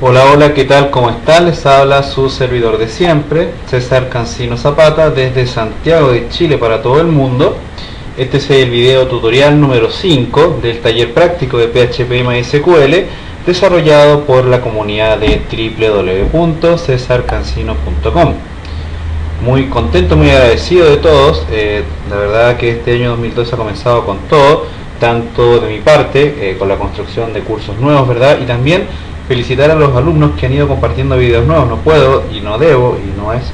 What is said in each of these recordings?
Hola, hola, ¿qué tal? ¿Cómo están? Les habla su servidor de siempre, César Cancino Zapata, desde Santiago de Chile para todo el mundo. Este es el video tutorial número 5 del taller práctico de PHP y MySQL, desarrollado por la comunidad de www.cesarcancino.com. Muy contento, muy agradecido de todos. La verdad que este año 2012 ha comenzado con todo, tanto de mi parte, con la construcción de cursos nuevos, ¿verdad? Y también felicitar a los alumnos que han ido compartiendo videos nuevos. No puedo y no debo y no es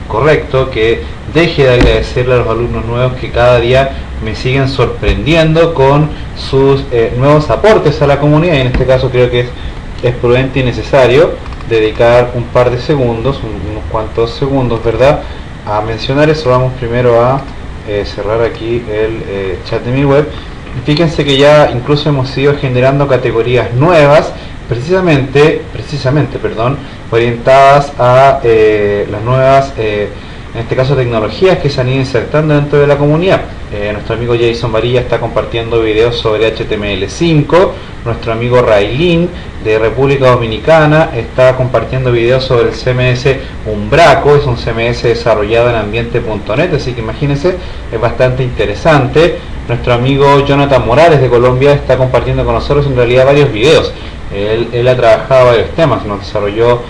correcto que deje de agradecerle a los alumnos nuevos que cada día me siguen sorprendiendo con sus nuevos aportes a la comunidad, y en este caso creo que es prudente y necesario dedicar un par de segundos, unos cuantos segundos, ¿verdad?, a mencionar eso. Vamos primero a cerrar aquí el chat de mi web. Fíjense que ya incluso hemos ido generando categorías nuevas precisamente, orientadas a las nuevas, en este caso, tecnologías que se han ido insertando dentro de la comunidad. Nuestro amigo Jason Varilla está compartiendo videos sobre HTML5, nuestro amigo Raylin de República Dominicana está compartiendo videos sobre el CMS Umbraco, es un CMS desarrollado en ambiente.net, así que imagínense, es bastante interesante. Nuestro amigo Jonathan Morales de Colombia está compartiendo con nosotros en realidad varios videos. Él ha trabajado varios temas, nos desarrolló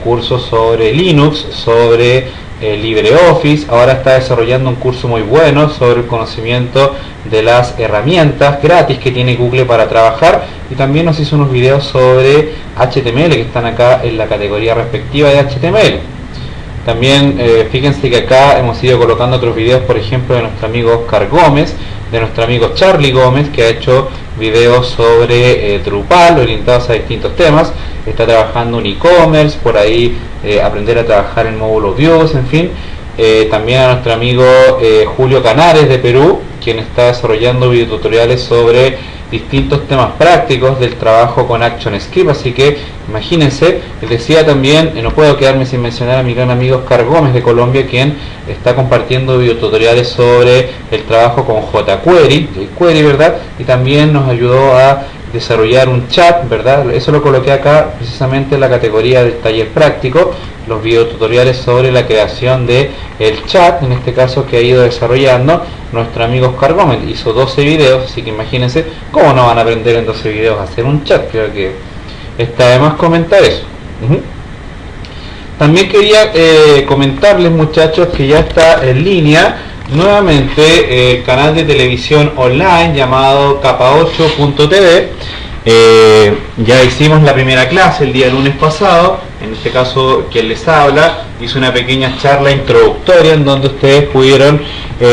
cursos sobre Linux, sobre LibreOffice, ahora está desarrollando un curso muy bueno sobre el conocimiento de las herramientas gratis que tiene Google para trabajar, y también nos hizo unos videos sobre HTML que están acá en la categoría respectiva de HTML. También fíjense que acá hemos ido colocando otros videos, por ejemplo, de nuestro amigo Oscar Gómez, de nuestro amigo Charlie Gómez, que ha hecho videos sobre Drupal orientados a distintos temas. Está trabajando un e-commerce, por ahí aprender a trabajar en módulos Views, en fin. También a nuestro amigo Julio Canares de Perú, quien está desarrollando videotutoriales sobre distintos temas prácticos del trabajo con ActionScript. Así que imagínense, les decía también, no puedo quedarme sin mencionar a mi gran amigo Oscar Gómez de Colombia, quien está compartiendo videotutoriales sobre el trabajo con jQuery, ¿verdad? Y también nos ayudó a desarrollar un chat, ¿verdad? Eso lo coloqué acá precisamente en la categoría del taller práctico, los videotutoriales sobre la creación de el chat, en este caso, que ha ido desarrollando nuestro amigo Oscar Gómez. Hizo 12 videos, así que imagínense cómo no van a aprender en 12 videos a hacer un chat. Creo que está de más comentar eso. También quería comentarles, muchachos, que ya está en línea nuevamente el canal de televisión online llamado capa8.tv. Ya hicimos la primera clase el día lunes pasado. En este caso, quien les habla hizo una pequeña charla introductoria en donde ustedes pudieron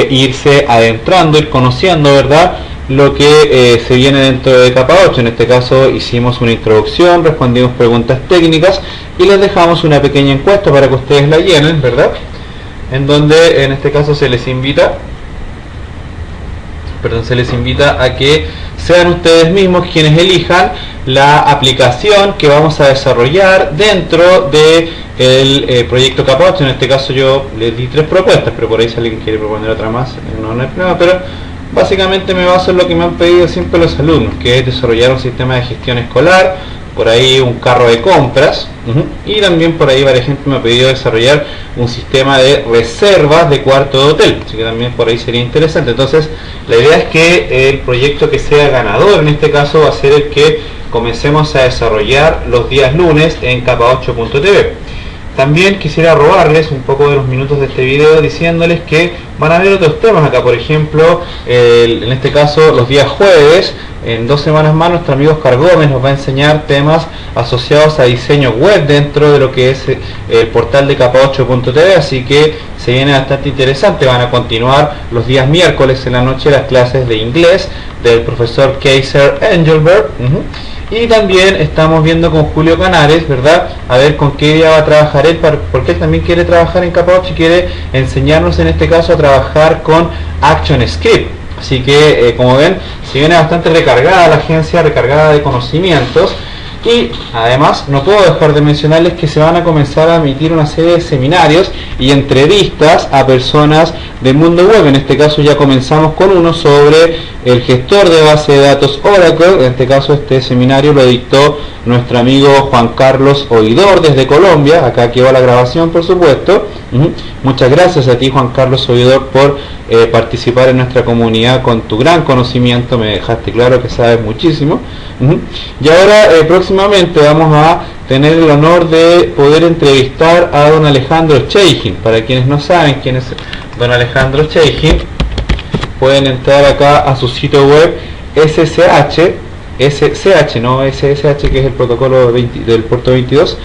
irse adentrando, ir conociendo, ¿verdad?, lo que se viene dentro de capa 8. En este caso hicimos una introducción, respondimos preguntas técnicas y les dejamos una pequeña encuesta para que ustedes la llenen, ¿verdad?, en donde en este caso se les invita a que sean ustedes mismos quienes elijan la aplicación que vamos a desarrollar dentro de el proyecto capa 8. En este caso yo les di 3 propuestas, pero por ahí si alguien quiere proponer otra más, no hay problema, pero básicamente me baso en lo que me han pedido siempre los alumnos, que es desarrollar un sistema de gestión escolar, por ahí un carro de compras, y también por ahí varias gente me ha pedido desarrollar un sistema de reservas de cuarto de hotel, así que también por ahí sería interesante. Entonces la idea es que el proyecto que sea ganador en este caso va a ser el que comencemos a desarrollar los días lunes en capa8.tv. También quisiera robarles un poco de los minutos de este video diciéndoles que van a haber otros temas acá. Por ejemplo, en este caso los días jueves, en 2 semanas más, nuestro amigo Oscar Gómez nos va a enseñar temas asociados a diseño web dentro de lo que es el portal de capa8.tv, así que se viene bastante interesante. Van a continuar los días miércoles en la noche las clases de inglés del profesor Kaiser Engelberg. Y también estamos viendo con Julio Canares, ¿verdad?, a ver con qué día va a trabajar él, porque él también quiere trabajar en capa 8 y quiere enseñarnos en este caso a trabajar con ActionScript. Así que como ven, se viene bastante recargada la agencia, recargada de conocimientos. Y además no puedo dejar de mencionarles que se van a comenzar a emitir una serie de seminarios y entrevistas a personas del mundo web. En este caso ya comenzamos con uno sobre el gestor de base de datos Oracle. En este caso este seminario lo dictó nuestro amigo Juan Carlos Oidor desde Colombia. Acá quedó la grabación, por supuesto. Muchas gracias a ti, Juan Carlos Oidor, por participar en nuestra comunidad con tu gran conocimiento. Me dejaste claro que sabes muchísimo. Y ahora próximamente vamos a tener el honor de poder entrevistar a don Alejandro Chejin. Para quienes no saben quién es don Alejandro Chejin, pueden entrar acá a su sitio web SSH, no SSH, que es el protocolo del puerto 22,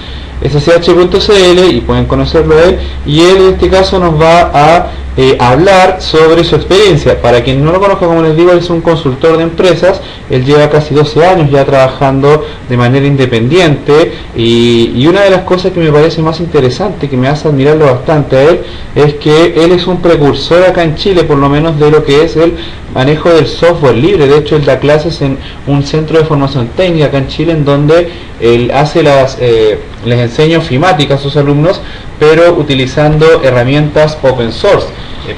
ssh.cl, y pueden conocerlo él, y él en este caso nos va a hablar sobre su experiencia. Para quien no lo conozca, como les digo, él es un consultor de empresas. Él lleva casi 12 años ya trabajando de manera independiente, y una de las cosas que me parece más interesante, que me hace admirarlo bastante a él, es que él es un precursor acá en Chile, por lo menos de lo que es el manejo del software libre. De hecho, él da clases en un centro de formación técnica acá en Chile, en donde él hace les enseña ofimática a sus alumnos, pero utilizando herramientas open source.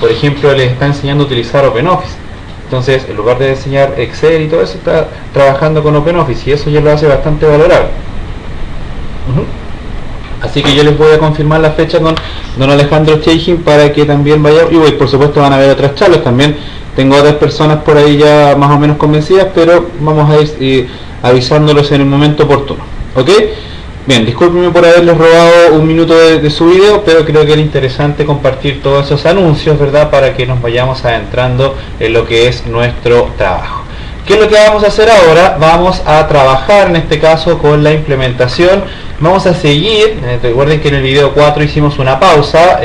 Por ejemplo, les está enseñando a utilizar OpenOffice. Entonces, en lugar de enseñar Excel y todo eso, está trabajando con OpenOffice, y eso ya lo hace bastante valorable. Así que yo les voy a confirmar la fecha con don Alejandro Chejin para que también vayan. Y por supuesto van a haber otras charlas también. Tengo otras personas por ahí ya más o menos convencidas, pero vamos a ir avisándolos en el momento oportuno. ¿Ok? Bien, discúlpenme por haberles robado un minuto de su video, pero creo que era interesante compartir todos esos anuncios, ¿verdad? Para que nos vayamos adentrando en lo que es nuestro trabajo. ¿Qué es lo que vamos a hacer ahora? Vamos a trabajar en este caso con la implementación. Vamos a seguir, recuerden que en el video 4 hicimos una pausa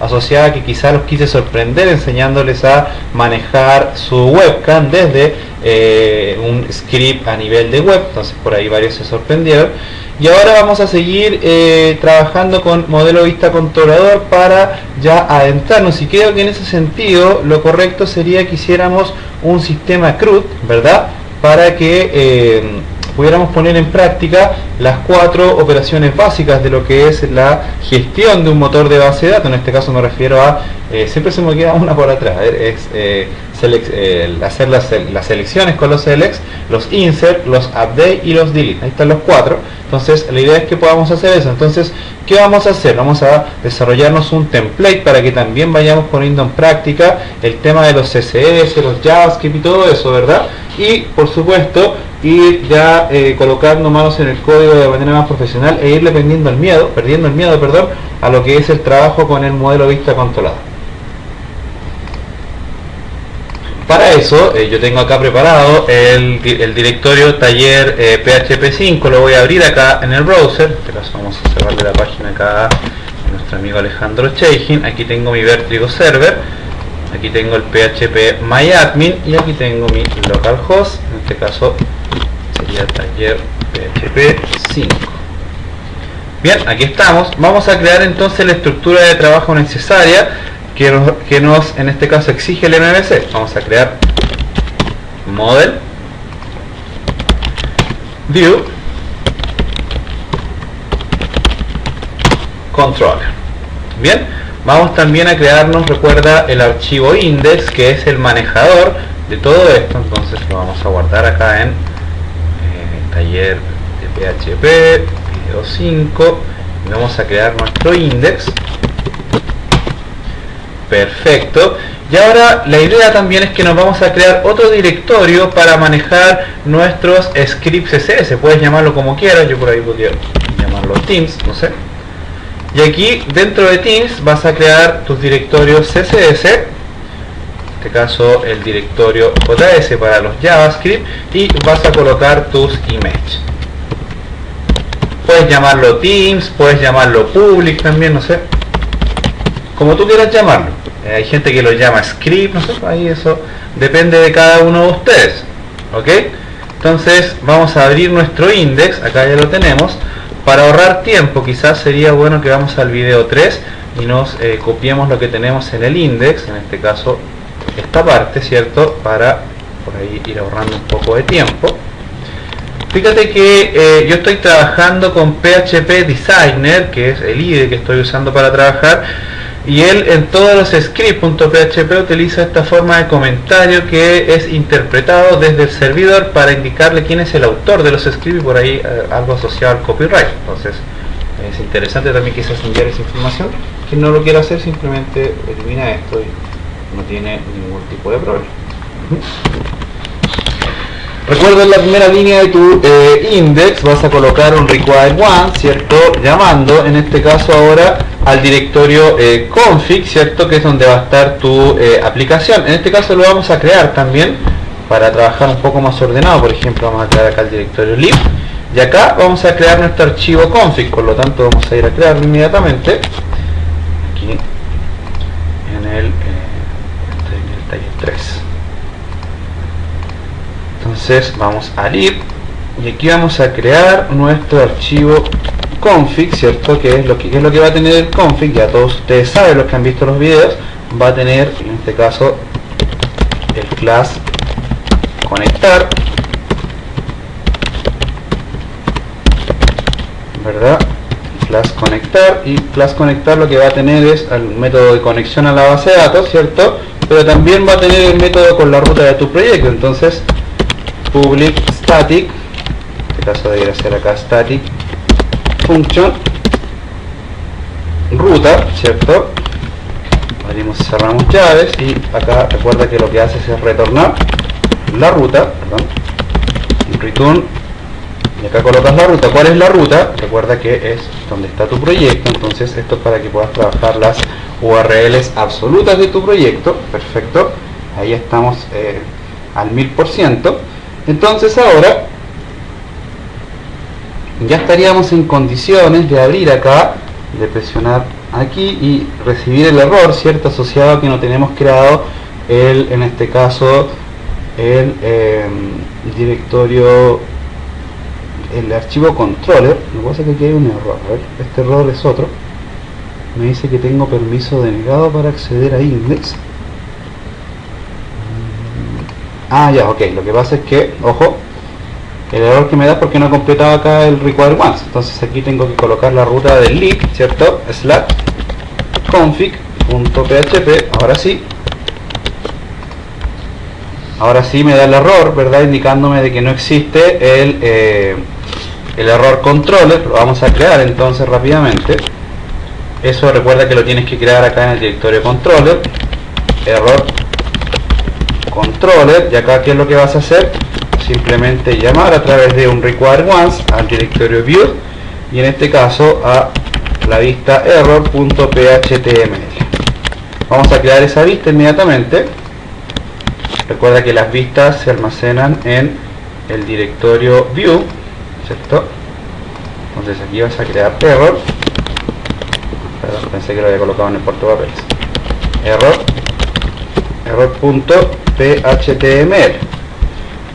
asociada a que quizá los quise sorprender enseñándoles a manejar su webcam desde un script a nivel de web. Entonces por ahí varios se sorprendieron. Y ahora vamos a seguir trabajando con modelo vista controlador para ya adentrarnos, y creo que en ese sentido lo correcto sería que hiciéramos un sistema CRUD, ¿verdad? Para que pudiéramos poner en práctica las 4 operaciones básicas de lo que es la gestión de un motor de base de datos. En este caso me refiero a, siempre se me queda una por atrás, hacer las selecciones con los selects, los insert, los update y los delete. Ahí están los 4. Entonces la idea es que podamos hacer eso. Entonces, ¿qué vamos a hacer? Vamos a desarrollarnos un template para que también vayamos poniendo en práctica el tema de los CSS, los JavaScript y todo eso, ¿verdad? Y por supuesto ir ya colocando manos en el código de manera más profesional e irle perdiendo el miedo, a lo que es el trabajo con el modelo vista controlado. Para eso yo tengo acá preparado el directorio taller PHP 5. Lo voy a abrir acá en el browser. En este caso vamos a cerrarle la página acá a nuestro amigo Alejandro Chejin. Aquí tengo mi Vértigo server, aquí tengo el PHP MyAdmin y aquí tengo mi localhost. En este caso sería taller PHP 5. Bien, aquí estamos. Vamos a crear entonces la estructura de trabajo necesaria que nos en este caso exige el MVC. Vamos a crear model view controller. Bien, vamos también a crearnos, recuerda, el archivo index, que es el manejador de todo esto. Entonces lo vamos a guardar acá en taller de PHP video 5 y vamos a crear nuestro index. Perfecto. Y ahora la idea también es que nos vamos a crear otro directorio para manejar nuestros scripts CSS. Puedes llamarlo como quieras, yo por ahí podría llamarlo Teams, no sé. Y aquí dentro de Teams vas a crear tus directorios CSS, en este caso el directorio JS para los JavaScript, y vas a colocar tus images. Puedes llamarlo Teams, puedes llamarlo Public también, no sé, como tú quieras llamarlo. Hay gente que lo llama script, no sé, ahí eso depende de cada uno de ustedes. ¿Ok? Entonces vamos a abrir nuestro index, acá ya lo tenemos. Para ahorrar tiempo quizás sería bueno que vamos al video 3 y nos copiemos lo que tenemos en el index, en este caso esta parte, ¿cierto? Para por ahí ir ahorrando un poco de tiempo. Fíjate que yo estoy trabajando con PHP Designer, que es el IDE que estoy usando para trabajar, y él en todos los scripts.php utiliza esta forma de comentario que es interpretado desde el servidor para indicarle quién es el autor de los scripts, y por ahí algo asociado al copyright. Entonces es interesante también quizás enviar esa información. Quien no lo quiera hacer simplemente elimina esto y no tiene ningún tipo de problema. Recuerda, en la primera línea de tu index vas a colocar un required one, ¿cierto? Llamando en este caso ahora al directorio config, ¿cierto? Que es donde va a estar tu aplicación. En este caso lo vamos a crear también para trabajar un poco más ordenado. Por ejemplo, vamos a crear acá el directorio lib y acá vamos a crear nuestro archivo config. Por lo tanto vamos a ir a crearlo inmediatamente aquí en el taller 3. Entonces vamos a lib y aquí vamos a crear nuestro archivo config, ¿cierto? ¿Qué es lo que va a tener el config? Ya todos ustedes saben, los que han visto los videos, va a tener en este caso el class conectar, ¿verdad? Class conectar, y class conectar lo que va a tener es el método de conexión a la base de datos, ¿cierto? Pero también va a tener el método con la ruta de tu proyecto. Entonces public static, en este caso debería ser acá static function ruta, ¿cierto? Abrimos y cerramos llaves y acá recuerda que lo que hace es retornar la ruta, perdón, return, y acá colocas la ruta. ¿Cuál es la ruta? Recuerda que es donde está tu proyecto. Entonces esto es para que puedas trabajar las URLs absolutas de tu proyecto. Perfecto, ahí estamos al 1000%. Entonces ahora ya estaríamos en condiciones de abrir acá, de presionar aquí y recibir el error, ¿cierto? Asociado a que no tenemos creado en este caso el directorio, el archivo controller. Lo que pasa es que aquí hay un error. A ver, este error es otro. Me dice que tengo permiso denegado para acceder a index. Ya, ok. Lo que pasa es que, ojo, el error que me da es porque no he completado acá el required ones. Entonces aquí tengo que colocar la ruta del lib, ¿cierto? Slash config.php. Ahora sí me da el error, ¿verdad? Indicándome de que no existe el error controller. Lo vamos a crear entonces rápidamente. Eso recuerda que lo tienes que crear acá en el directorio controller. Error controller. Y acá, ¿qué es lo que vas a hacer? Simplemente llamar a través de un required ones al directorio view y en este caso a la vista error.phtml. Vamos a crear esa vista inmediatamente. Recuerda que las vistas se almacenan en el directorio view, ¿cierto? Entonces aquí vas a crear error. Perdón, pensé que lo había colocado en el portapapeles. Error.phtml.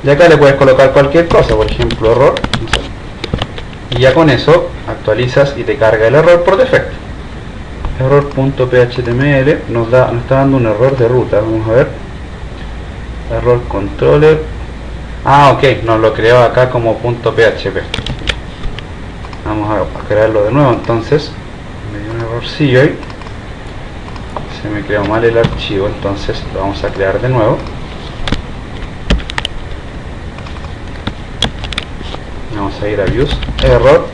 Y acá le puedes colocar cualquier cosa, por ejemplo error, no sé. Y ya con eso actualizas y te carga el error por defecto. Error.phtml nos está dando un error de ruta. Vamos a ver. Error controller. Ok, nos lo creó acá como .php. Vamos a crearlo de nuevo. Entonces me dio un errorcillo ahí, se me creó mal el archivo, entonces lo vamos a crear de nuevo. Vamos a ir a views, error.phtml.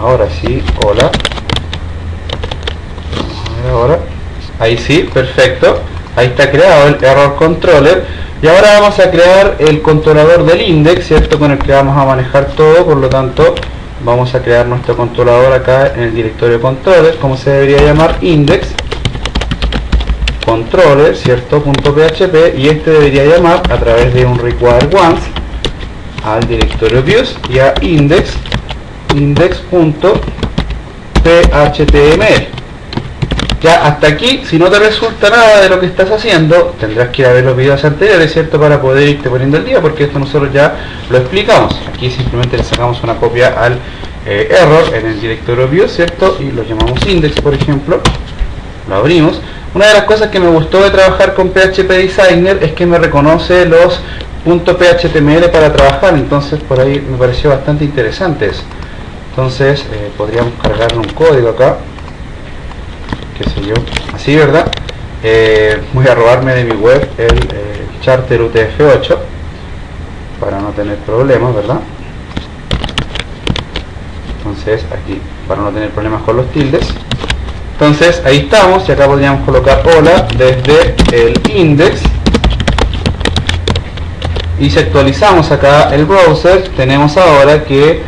Ahora sí, hola. Vamos a ver ahora. Ahí sí, perfecto. Ahí está creado el error controller. Y ahora vamos a crear el controlador del index, ¿cierto? Con el que vamos a manejar todo. Por lo tanto, vamos a crear nuestro controlador acá en el directorio controller. ¿Cómo se debería llamar? Index controller, ¿cierto? .php, y este debería llamar a través de un required ones al directorio views y a index.phtml. Ya hasta aquí, si no te resulta nada de lo que estás haciendo, tendrás que ir a ver los videos anteriores, ¿cierto? Para poder irte poniendo el día, porque esto nosotros ya lo explicamos. Aquí simplemente le sacamos una copia al error en el directorio view, ¿cierto? Y lo llamamos index, por ejemplo. Lo abrimos. Una de las cosas que me gustó de trabajar con PHP Designer es que me reconoce los .phml para trabajar, entonces por ahí me pareció bastante interesante eso. Entonces podríamos cargarle un código acá, qué sé yo, así, ¿verdad? Voy a robarme de mi web el charter UTF-8 para no tener problemas, ¿verdad? Entonces aquí, para no tener problemas con los tildes. Entonces ahí estamos, y acá podríamos colocar hola desde el index. Y si actualizamos acá el browser, tenemos ahora que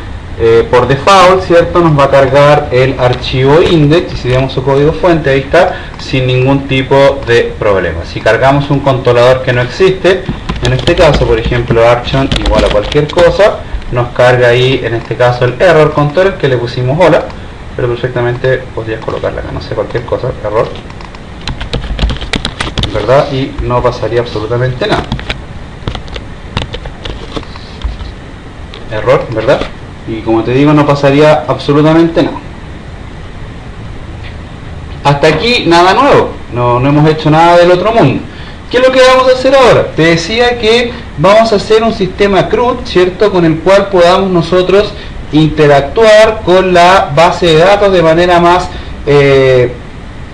por default, ¿cierto?, nos va a cargar el archivo index, y si damos su código fuente, ahí está, sin ningún tipo de problema. Si cargamos un controlador que no existe, en este caso, por ejemplo, action igual a cualquier cosa, nos carga ahí, en este caso, el error controller que le pusimos hola, pero perfectamente podrías colocarla acá, no sé, cualquier cosa, error, ¿verdad? Y no pasaría absolutamente nada. Error, ¿verdad? Y como te digo, no pasaría absolutamente nada. Hasta aquí nada nuevo, no hemos hecho nada del otro mundo. ¿Qué es lo que vamos a hacer ahora? Te decía que vamos a hacer un sistema CRUD, ¿cierto?, con el cual podamos nosotros interactuar con la base de datos de manera más,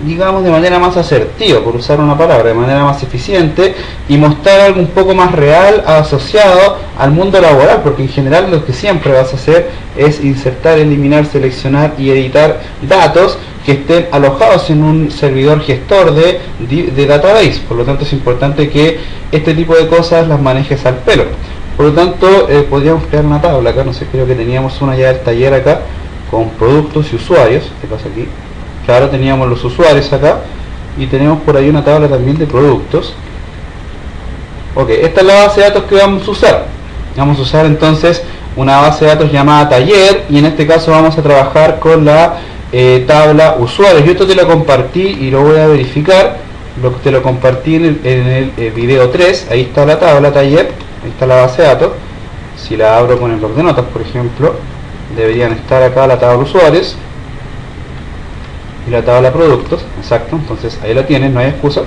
digamos, de manera más asertiva, por usar una palabra, de manera más eficiente, y mostrar algo un poco más real asociado al mundo laboral, porque en general lo que siempre vas a hacer es insertar, eliminar, seleccionar y editar datos que estén alojados en un servidor gestor de database. Por lo tanto es importante que este tipo de cosas las manejes al pelo. Por lo tanto podríamos crear una tabla acá, no sé, creo que teníamos una ya del taller acá con productos y usuarios, este caso aquí. Claro, teníamos los usuarios acá y tenemos por ahí una tabla también de productos. Ok, esta es la base de datos que vamos a usar. Vamos a usar entonces una base de datos llamada taller, y en este caso vamos a trabajar con la tabla usuarios. Yo esto te lo compartí y lo voy a verificar. Te lo compartí en el video 3. Ahí está la tabla taller, ahí está la base de datos. Si la abro con el bloc de notas, por ejemplo, deberían estar acá la tabla usuarios y la tabla productos, exacto. Entonces ahí la tienes, no hay excusa.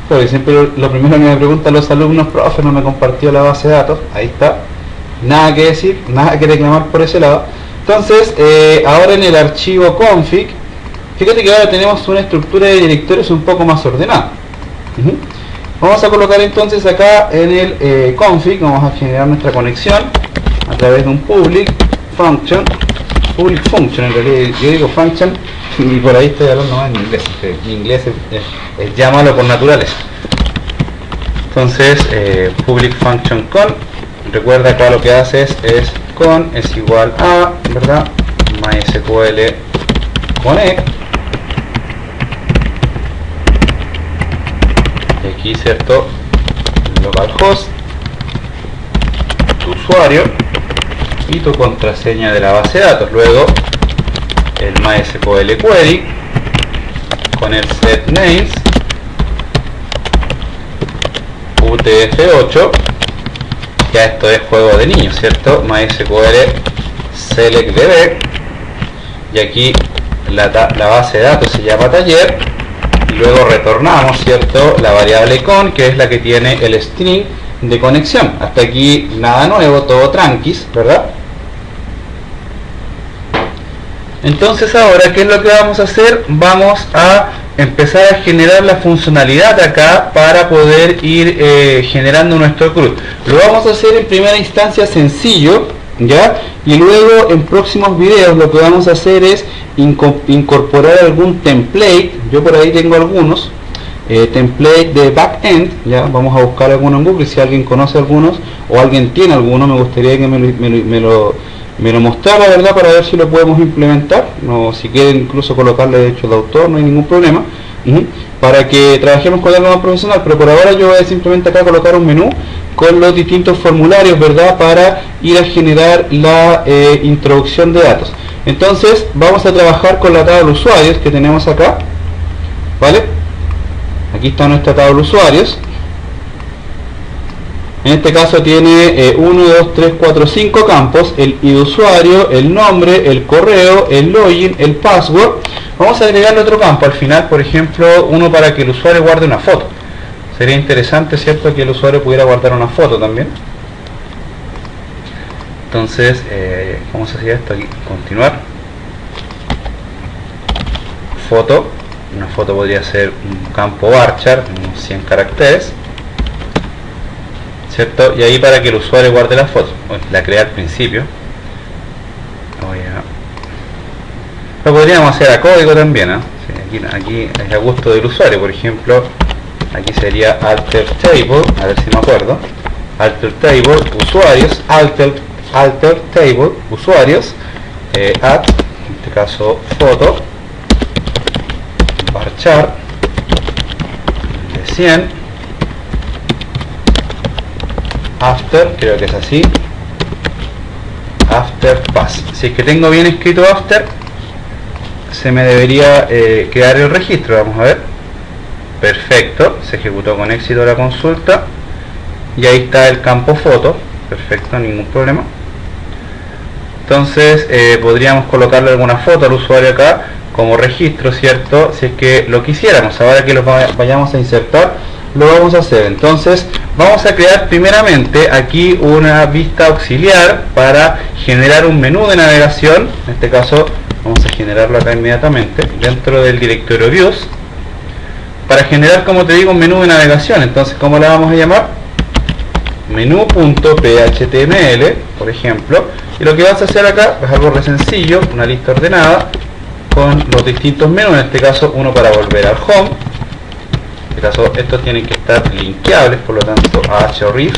Pero siempre lo primero que me preguntan los alumnos: profe, no me compartió la base de datos. Ahí está, nada que decir, nada que reclamar por ese lado. Entonces ahora en el archivo config, fíjate que ahora tenemos una estructura de directorios un poco más ordenada. Vamos a colocar entonces acá en el config, vamos a generar nuestra conexión a través de un public function en realidad yo digo function, y por ahí estoy hablando más en inglés, mi inglés es ya malo por naturaleza. Entonces public function con, recuerda acá lo que haces es con es igual a, ¿verdad?, MySQL connect, y aquí, ¿cierto?, localhost, tu usuario y tu contraseña de la base de datos. Luego el MySQL query con el set names UTF-8, ya esto es juego de niños, ¿cierto? MySQL select db, y aquí la base de datos se llama taller, y luego retornamos, ¿cierto?, la variable con, que es la que tiene el string de conexión. Hasta aquí nada nuevo, todo tranquis, ¿verdad? Entonces ahora, ¿qué es lo que vamos a hacer? Vamos a empezar a generar la funcionalidad acá para poder ir generando nuestro CRUD. Lo vamos a hacer en primera instancia sencillo, ¿ya? Y luego en próximos videos lo que vamos a hacer es incorporar algún template. Yo por ahí tengo algunos template de backend, ya vamos a buscar alguno en Google. Si alguien conoce algunos o alguien tiene alguno, me gustaría que me lo mostrara, ¿verdad?, para ver si lo podemos implementar. No, si quieren incluso colocarle de hecho de autor, no hay ningún problema, para que trabajemos con algo más profesional. Pero por ahora yo voy a simplemente acá colocar un menú con los distintos formularios, ¿verdad?, para ir a generar la introducción de datos. Entonces vamos a trabajar con la tabla usuarios que tenemos acá, ¿vale? Aquí está nuestra tabla usuarios. En este caso tiene 1, 2, 3, 4, 5 campos: el ID usuario, el nombre, el correo, el login, el password. Vamos a agregarle otro campo al final, por ejemplo, uno para que el usuario guarde una foto. Sería interesante, ¿cierto?, que el usuario pudiera guardar una foto también. Entonces, ¿cómo se hacía esto? Aquí, continuar. Foto. Una foto podría ser un campo varchar, unos 100 caracteres, ¿cierto? Y ahí para que el usuario guarde la foto. La creé al principio. Lo podríamos hacer a código también, ¿eh? Sí, aquí es a gusto del usuario. Por ejemplo, aquí sería alter table, a ver si me acuerdo. Alter table, usuarios, alter table, usuarios, add, en este caso foto, varchar de 100, after, creo que es así, after pass. Si es que tengo bien escrito after, se me debería quedar el registro. Vamos a ver. Perfecto, se ejecutó con éxito la consulta y ahí está el campo foto. Perfecto, ningún problema. Entonces podríamos colocarle alguna foto al usuario acá como registro, ¿cierto? Si es que lo quisiéramos. Ahora que lo vayamos a insertar, lo vamos a hacer. Entonces vamos a crear primeramente aquí una vista auxiliar para generar un menú de navegación. En este caso vamos a generarlo acá inmediatamente dentro del directorio views, para generar, como te digo, un menú de navegación. Entonces, ¿cómo la vamos a llamar? Menú.phTML, por ejemplo. Y lo que vas a hacer acá es algo re sencillo, una lista ordenada con los distintos menús. En este caso, uno para volver al home. En este caso, estos tienen que estar linkeables, por lo tanto, href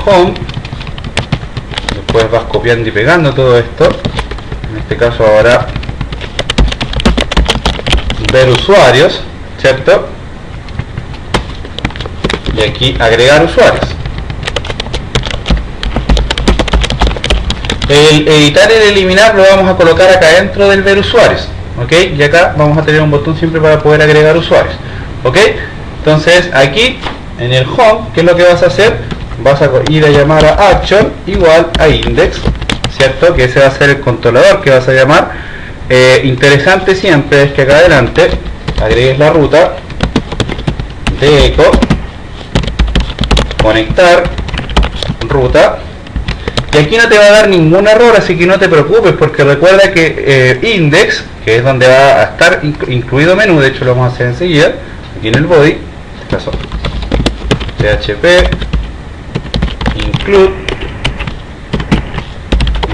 home. Después vas copiando y pegando todo esto. En este caso ahora ver usuarios, ¿cierto? Y aquí agregar usuarios. El editar y el eliminar lo vamos a colocar acá dentro del ver usuarios, ¿ok? Y acá vamos a tener un botón siempre para poder agregar usuarios, ¿ok? Entonces aquí en el home, ¿qué es lo que vas a hacer? Vas a ir a llamar a action igual a index, ¿cierto? Que ese va a ser el controlador que vas a llamar. Interesante siempre es que acá adelante agregues la ruta de eco, conectar ruta, y aquí no te va a dar ningún error, así que no te preocupes, porque recuerda que index, que es donde va a estar incluido menú, de hecho lo vamos a hacer enseguida, aquí en el body, en este caso php include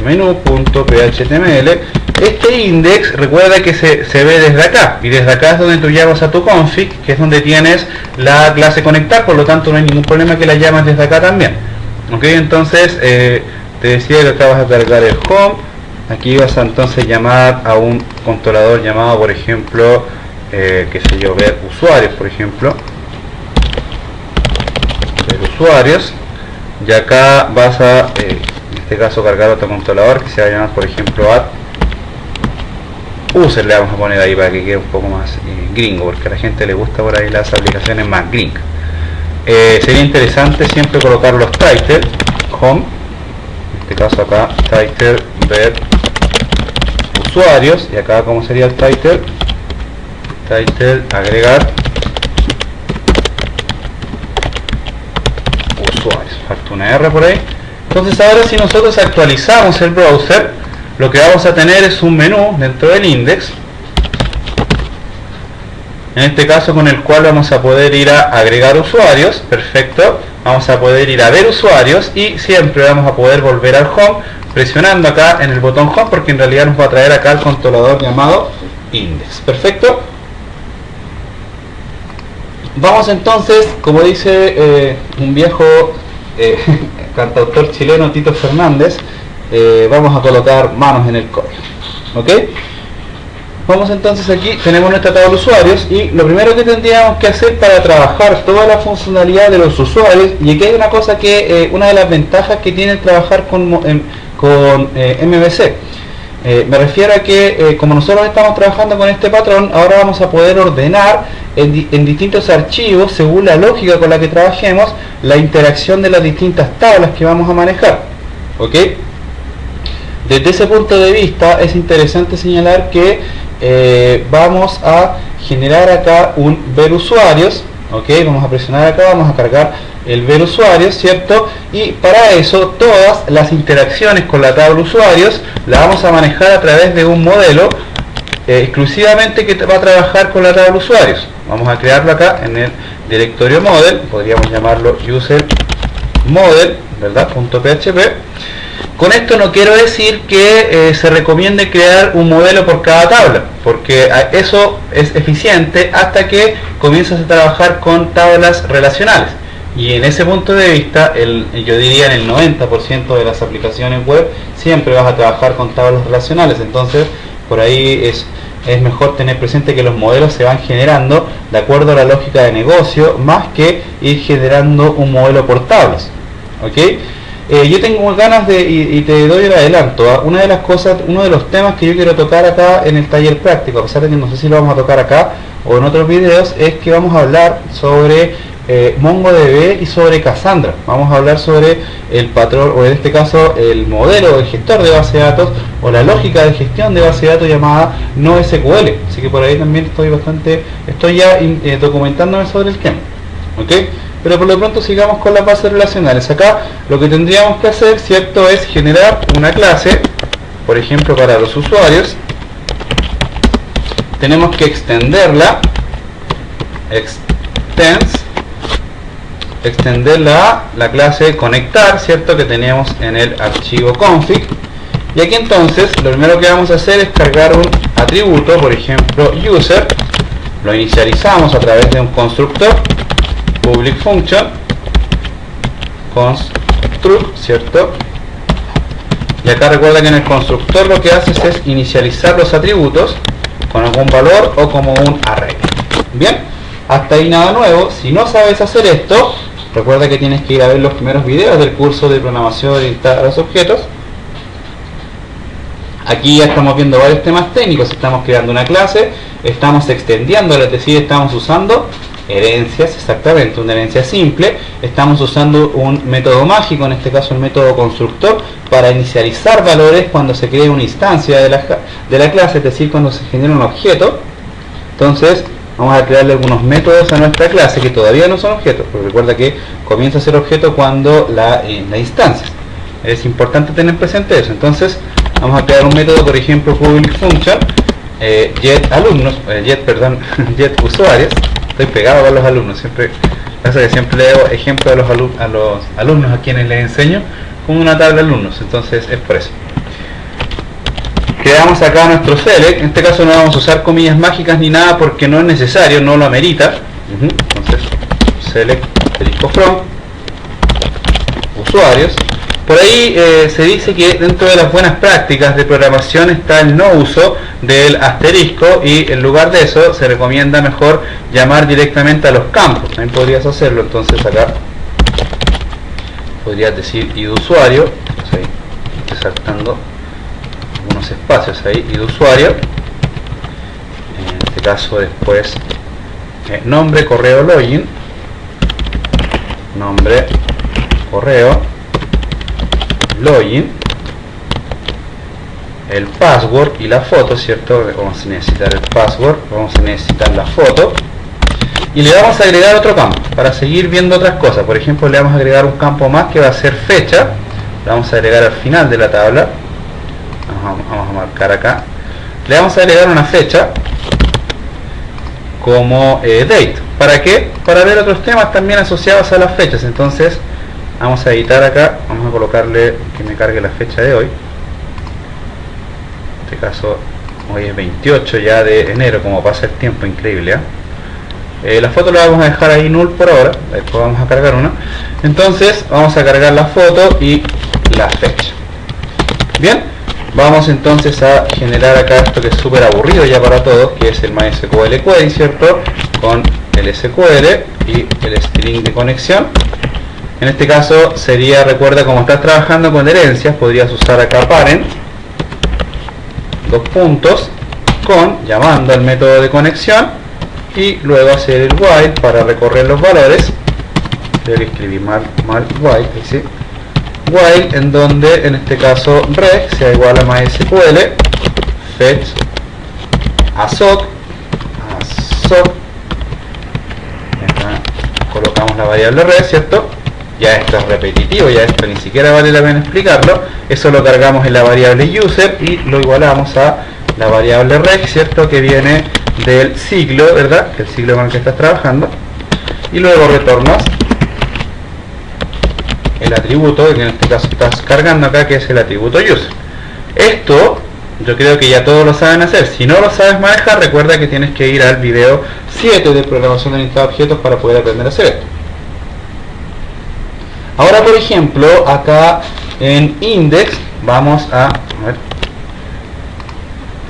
menú.phTML. Este index, recuerda que se ve desde acá, y desde acá es donde tú llamas a tu config, que es donde tienes la clase conectar, por lo tanto no hay ningún problema que la llames desde acá también, ok. Entonces te decía que acá vas a cargar el home, aquí vas a entonces llamar a un controlador llamado, por ejemplo, qué sé yo, ver usuarios, por ejemplo, ver usuarios, y acá vas a en este caso cargar otro controlador que se va a llamar, por ejemplo, add user, le vamos a poner ahí para que quede un poco más gringo, porque a la gente le gusta por ahí las aplicaciones más gringas. Sería interesante siempre colocar los title home, en este caso acá title ver usuarios, y acá como sería el title agregar usuarios, falta una R por ahí. Entonces ahora si nosotros actualizamos el browser, lo que vamos a tener es un menú dentro del index, en este caso con el cual vamos a poder ir a agregar usuarios, perfecto, vamos a poder ir a ver usuarios y siempre vamos a poder volver al home presionando acá en el botón home, porque en realidad nos va a traer acá el controlador llamado index, perfecto. Vamos entonces, como dice un viejo cantautor chileno, Tito Fernández, vamos a colocar manos en el código, ¿ok? Vamos entonces aquí, tenemos nuestra tabla de usuarios, y lo primero que tendríamos que hacer para trabajar toda la funcionalidad de los usuarios, y aquí hay una cosa que, una de las ventajas que tiene trabajar con MVC, me refiero a que como nosotros estamos trabajando con este patrón, ahora vamos a poder ordenar en distintos archivos, según la lógica con la que trabajemos, la interacción de las distintas tablas que vamos a manejar, ¿ok? Desde ese punto de vista es interesante señalar que vamos a generar acá un ver usuarios, ok, vamos a presionar acá, vamos a cargar el ver usuarios, ¿cierto? Y para eso todas las interacciones con la tabla usuarios las vamos a manejar a través de un modelo exclusivamente que va a trabajar con la tabla usuarios. Vamos a crearlo acá en el directorio model, podríamos llamarlo user model, ¿verdad? .php. Con esto no quiero decir que se recomiende crear un modelo por cada tabla, porque eso es eficiente hasta que comienzas a trabajar con tablas relacionales. Y en ese punto de vista, yo diría en el 90% de las aplicaciones web siempre vas a trabajar con tablas relacionales. Entonces, por ahí es mejor tener presente que los modelos se van generando de acuerdo a la lógica de negocio, más que ir generando un modelo por tablas. ¿Ok? Yo tengo ganas de, y te doy el adelanto, una de las cosas, uno de los temas que yo quiero tocar acá en el taller práctico, a pesar de que no sé si lo vamos a tocar acá o en otros videos, es que vamos a hablar sobre MongoDB y sobre Cassandra. Vamos a hablar sobre el patrón, o en este caso el modelo de gestor de base de datos, o la lógica de gestión de base de datos llamada NoSQL. Así que por ahí también estoy ya documentándome sobre el tema. ¿Ok? Pero por lo pronto sigamos con las bases relacionales. Acá lo que tendríamos que hacer, ¿cierto?, es generar una clase, por ejemplo para los usuarios. Tenemos que extenderla, extenderla a la clase conectar, ¿cierto?, que teníamos en el archivo config. Y aquí entonces lo primero que vamos a hacer es cargar un atributo, por ejemplo user, lo inicializamos a través de un constructor public function construct, ¿cierto? Y acá recuerda que en el constructor lo que haces es inicializar los atributos con algún valor o como un array. Bien, hasta ahí nada nuevo. Si no sabes hacer esto, recuerda que tienes que ir a ver los primeros videos del curso de programación orientada a los objetos. Aquí ya estamos viendo varios temas técnicos. Estamos creando una clase, estamos extendiendo, es decir, estamos usando herencias, exactamente, una herencia simple. Estamos usando un método mágico, en este caso el método constructor, para inicializar valores cuando se crea una instancia de la clase, es decir, cuando se genera un objeto. Entonces vamos a crearle algunos métodos a nuestra clase que todavía no son objetos, porque recuerda que comienza a ser objeto cuando la instancia. Es importante tener presente eso. Entonces vamos a crear un método, por ejemplo public function get usuarios. Estoy pegado con los alumnos, siempre le hago ejemplo a los alumnos a quienes les enseño con una tabla de alumnos, entonces es por eso. Creamos acá nuestro select, en este caso no vamos a usar comillas mágicas ni nada porque no es necesario, no lo amerita. Entonces select from usuarios. Por ahí se dice que dentro de las buenas prácticas de programación está el no uso del asterisco, y en lugar de eso se recomienda mejor llamar directamente a los campos. También podrías hacerlo, entonces acá podrías decir id usuario, estoy saltando algunos espacios ahí, id usuario, en este caso después nombre, correo, login, nombre, correo, login, el password y la foto, ¿cierto? Vamos a necesitar el password, vamos a necesitar la foto, y le vamos a agregar otro campo para seguir viendo otras cosas. Por ejemplo, le vamos a agregar un campo más que va a ser fecha, lo vamos a agregar al final de la tabla. Vamos a marcar acá, le vamos a agregar una fecha como date. ¿Para qué? Para ver otros temas también asociados a las fechas. Entonces vamos a editar acá, vamos a colocarle que me cargue la fecha de hoy. En este caso hoy es 28 ya de enero, como pasa el tiempo, increíble, ¿eh? La foto la vamos a dejar ahí null por ahora, después vamos a cargar una. Entonces vamos a cargar la foto y la fecha. Bien, vamos entonces a generar acá esto que es súper aburrido ya para todos, que es el MySQL query, ¿cierto? Con el SQL y el string de conexión. En este caso sería, recuerda, como estás trabajando con herencias, podrías usar acá parent, dos puntos, con, llamando al método de conexión, y luego hacer el while para recorrer los valores. Creo que escribí mal while, ¿sí? While, en donde en este caso reg sea igual a MySQL fetch assoc colocamos la variable red, ¿cierto? Ya esto es repetitivo, ya esto ni siquiera vale la pena explicarlo. Eso lo cargamos en la variable user y lo igualamos a la variable reg, ¿cierto? Que viene del ciclo, ¿verdad? El ciclo con el que estás trabajando. Y luego retornas el atributo que en este caso estás cargando acá, que es el atributo user. Esto yo creo que ya todos lo saben hacer. Si no lo sabes manejar, recuerda que tienes que ir al video 7 de programación orientada a objetos para poder aprender a hacer esto. Ahora, por ejemplo, acá en index vamos a ver,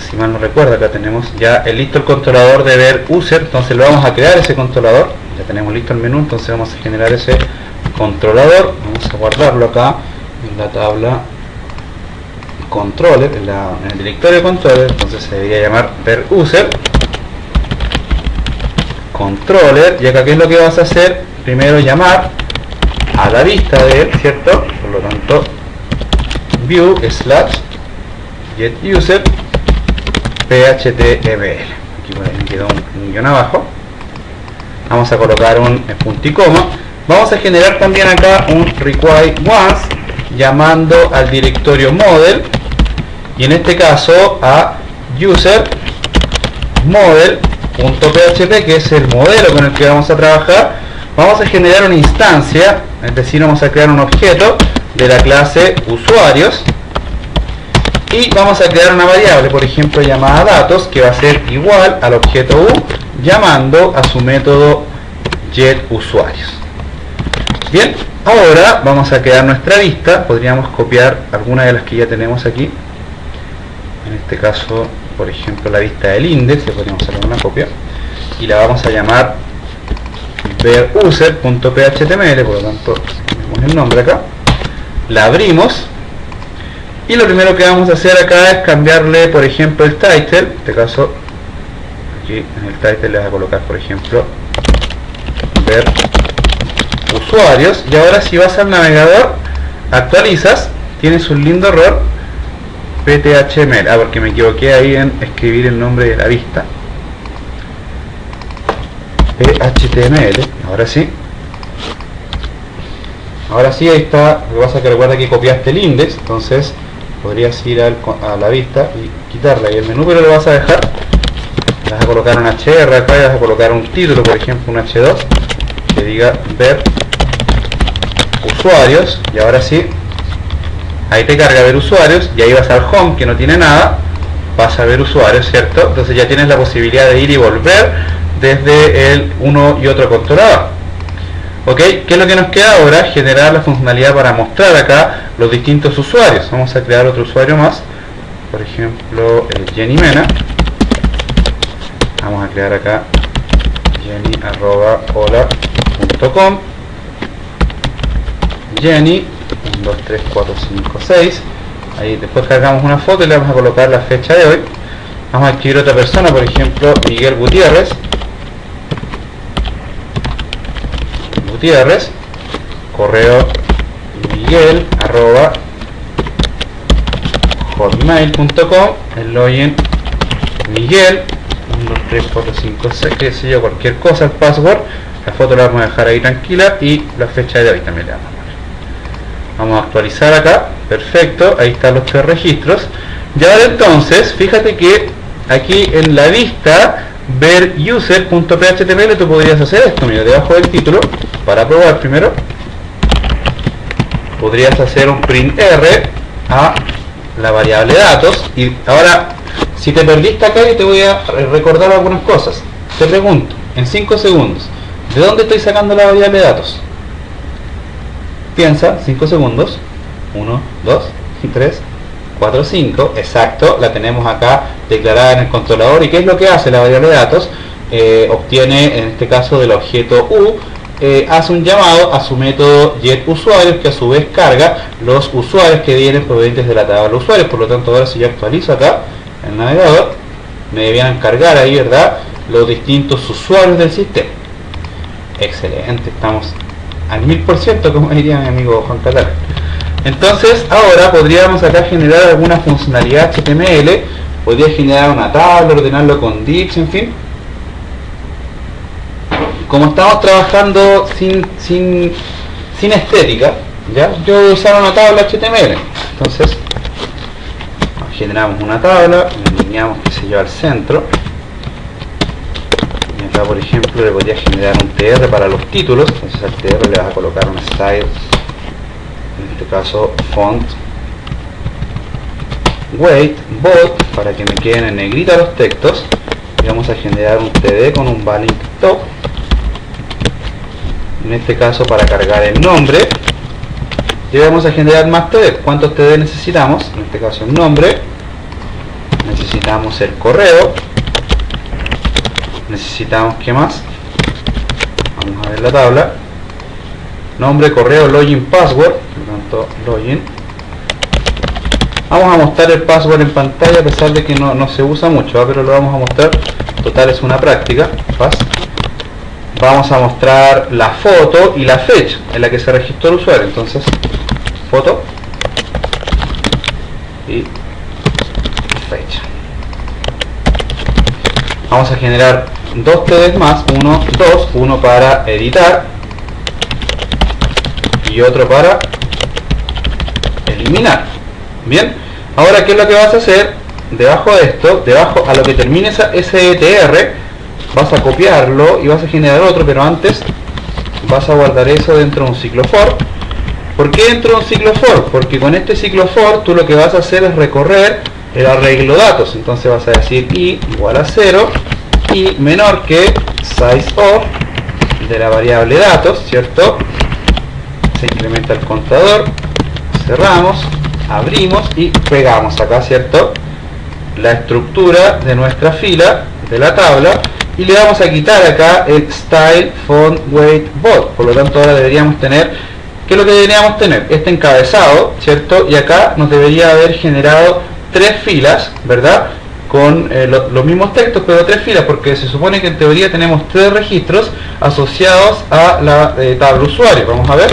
si mal no recuerdo, acá tenemos ya listo el controlador de ver user. Entonces lo vamos a crear ese controlador. Ya tenemos listo el menú, entonces vamos a generar ese controlador. Vamos a guardarlo acá en la tabla controller, en el directorio controller. Entonces se debería llamar ver user controller. Y acá, ¿qué es lo que vas a hacer? Primero llamar a la vista de él, ¿cierto? Por lo tanto, view / get user PHTML. Aquí por ahí me quedó un guión abajo. Vamos a colocar un punto y coma. Vamos a generar también acá un require once llamando al directorio model, y en este caso a user model.php, que es el modelo con el que vamos a trabajar. Vamos a generar una instancia, es decir, vamos a crear un objeto de la clase usuarios y vamos a crear una variable, por ejemplo, llamada datos, que va a ser igual al objeto u llamando a su método getUsuarios. Bien, ahora vamos a crear nuestra vista. Podríamos copiar alguna de las que ya tenemos aquí. En este caso, por ejemplo, la vista del index, le podríamos hacer una copia y la vamos a llamar veruser.phtml, por lo tanto tenemos el nombre acá, la abrimos y lo primero que vamos a hacer acá es cambiarle, por ejemplo, el title. En este caso, aquí en el title le vas a colocar, por ejemplo, ver usuarios. Y ahora, si vas al navegador, actualizas, tienes un lindo error pthml, porque me equivoqué ahí en escribir el nombre de la vista. PHTML, ahora sí, ahí está. Lo que pasa es que recuerda que copiaste el index, entonces podrías ir a la vista y quitarle ahí el menú, pero lo vas a dejar. Vas a colocar un HR acá y vas a colocar un título, por ejemplo un H2 que diga ver usuarios, y ahora sí, ahí te carga ver usuarios, y ahí vas al home que no tiene nada, vas a ver usuarios, ¿cierto? Entonces ya tienes la posibilidad de ir y volver desde el uno y otro controlador. Ok, ¿qué es lo que nos queda ahora? Generar la funcionalidad para mostrar acá los distintos usuarios. Vamos a crear otro usuario más, por ejemplo Jenny Mena. Vamos a crear acá jenny@hola.com, Jenny 1, 2, 3, 4, 5, 6. Ahí después cargamos una foto y le vamos a colocar la fecha de hoy. Vamos a escribir otra persona, por ejemplo Miguel Gutiérrez, correo miguel@hotmail.com, el login Miguel 1, 2, 3, 4, 5, 6, qué sé yo, cualquier cosa, el password, la foto la vamos a dejar ahí tranquila y la fecha de hoy también le vamos a poner. Vamos a actualizar acá, perfecto, ahí están los 3 registros. Y ahora entonces, fíjate que aquí en la vista veruser.phtml tú podrías hacer esto. Mira, debajo del título, para probar primero, podrías hacer un print r a la variable datos. Y ahora, si te perdiste acá, yo te voy a recordar algunas cosas. Te pregunto, en 5 segundos, ¿de dónde estoy sacando la variable datos? Piensa, 5 segundos, 1, 2, 3, 4, 5, exacto, la tenemos acá declarada en el controlador. ¿Y qué es lo que hace la variable de datos? Obtiene, en este caso del objeto u, hace un llamado a su método getUsuarios, que a su vez carga los usuarios que vienen provenientes de la tabla de usuarios. Por lo tanto, ahora si yo actualizo acá el navegador, me debían cargar ahí, ¿verdad?, los distintos usuarios del sistema. Excelente, estamos al 1000%, como diría mi amigo Juan Catalán. Entonces ahora podríamos acá generar alguna funcionalidad HTML. Podría generar una tabla, ordenarlo con divs, en fin. como estamos trabajando sin estética, ¿ya? Yo voy a usar una tabla HTML. Entonces generamos una tabla, alineamos, qué sé yo, al centro, y acá por ejemplo le podría generar un TR para los títulos. Entonces al TR le vas a colocar un style, en este caso font weight bold, para que me queden en negrita los textos, y vamos a generar un TD con un balink top, en este caso para cargar el nombre, y vamos a generar más TD. ¿Cuántos TD necesitamos? En este caso el nombre, necesitamos el correo, necesitamos, ¿qué más? Vamos a ver la tabla, nombre, correo, login, password, por lo tanto login. Vamos a mostrar el password en pantalla a pesar de que no se usa mucho, pero lo vamos a mostrar, total es una práctica. Vamos a mostrar la foto y la fecha en la que se registró el usuario. Entonces foto y fecha. Vamos a generar dos TDs más, uno para editar y otro para eliminar. Bien, ahora ¿qué es lo que vas a hacer? Debajo de esto, debajo a lo que termine ese ETR, vas a copiarlo y vas a generar otro, pero antes vas a guardar eso dentro de un ciclo for. ¿Por qué dentro de un ciclo for? Porque con este ciclo for tú lo que vas a hacer es recorrer el arreglo datos. Entonces vas a decir i igual a 0 y menor que size of de la variable datos, ¿cierto? Se incrementa el contador, cerramos, abrimos y pegamos acá, ¿cierto?, la estructura de nuestra fila de la tabla, y le vamos a quitar acá el style font weight bold. Por lo tanto ahora deberíamos tener, ¿qué es lo que deberíamos tener? Este encabezado, ¿cierto? Y acá nos debería haber generado 3 filas, ¿verdad?, con los mismos textos, pero 3 filas, porque se supone que en teoría tenemos 3 registros asociados a la tabla usuario. Vamos a ver,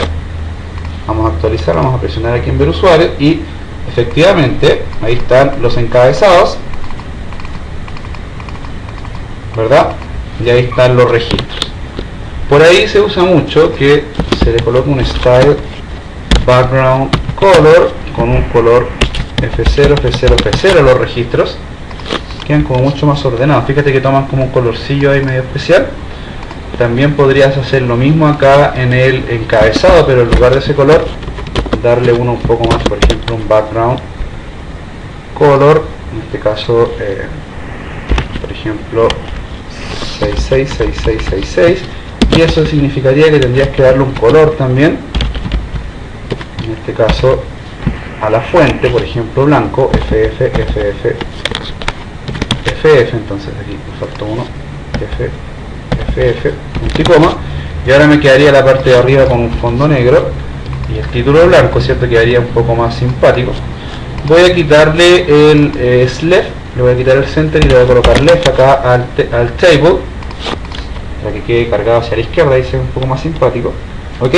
vamos a actualizar, vamos a presionar aquí en ver usuario y efectivamente ahí están los encabezados, ¿verdad? Y ahí están los registros. Por ahí se usa mucho que se le coloque un style background color con un color F0, F0, F0 los registros, quedan como mucho más ordenados. Fíjate que toman como un colorcillo ahí medio especial. También podrías hacer lo mismo acá en el encabezado, pero en lugar de ese color darle uno un poco más, por ejemplo un background color, en este caso por ejemplo 666666, y eso significaría que tendrías que darle un color también, en este caso a la fuente, por ejemplo blanco, FF, FF, FF, entonces aquí me faltó uno, FF, punto y coma, y ahora me quedaría la parte de arriba con un fondo negro y el título blanco, ¿cierto? Quedaría un poco más simpático. Voy a quitarle el left, le voy a quitar el center y le voy a colocar left acá al table para que quede cargado hacia la izquierda y sea un poco más simpático, ¿ok?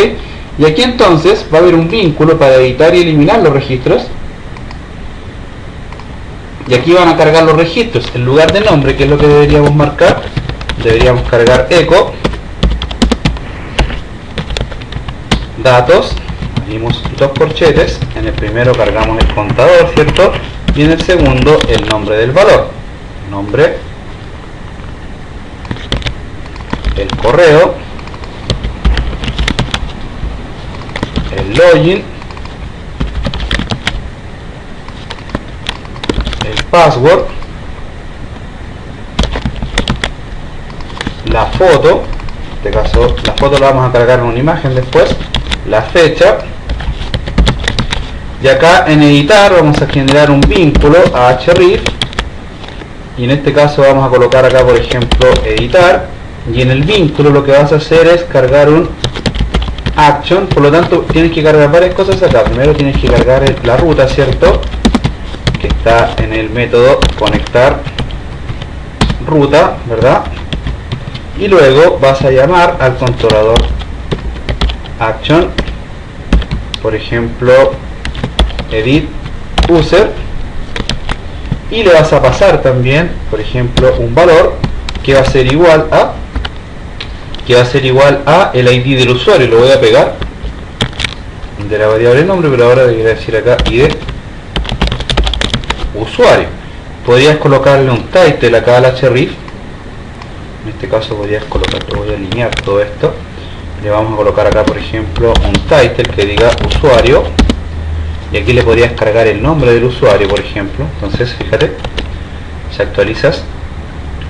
Y aquí entonces va a haber un vínculo para editar y eliminar los registros, y aquí van a cargar los registros. En lugar de nombre, que es lo que deberíamos marcar, deberíamos cargar echo datos, abrimos 2 corchetes, en el primero cargamos el contador, ¿cierto? Y en el segundo el nombre del valor, nombre, el correo, el login, el password, la foto, en este caso la foto la vamos a cargar en una imagen después, la fecha, y acá en editar vamos a generar un vínculo a href, y en este caso vamos a colocar acá por ejemplo editar, y en el vínculo lo que vas a hacer es cargar un action. Por lo tanto tienes que cargar varias cosas acá. Primero tienes que cargar la ruta, ¿cierto?, que está en el método conectar ruta, ¿verdad? Y luego vas a llamar al controlador action, por ejemplo edit user, y le vas a pasar también por ejemplo un valor que va a ser igual a que va a ser igual a el ID del usuario. Lo voy a pegar de la variable nombre, pero ahora debería decir acá ID usuario. Podrías colocarle un title acá al href. En este caso podrías colocarlo, voy a alinear todo esto. Le vamos a colocar acá, por ejemplo, un title que diga usuario, y aquí le podrías cargar el nombre del usuario, por ejemplo. Entonces fíjate, si actualizas,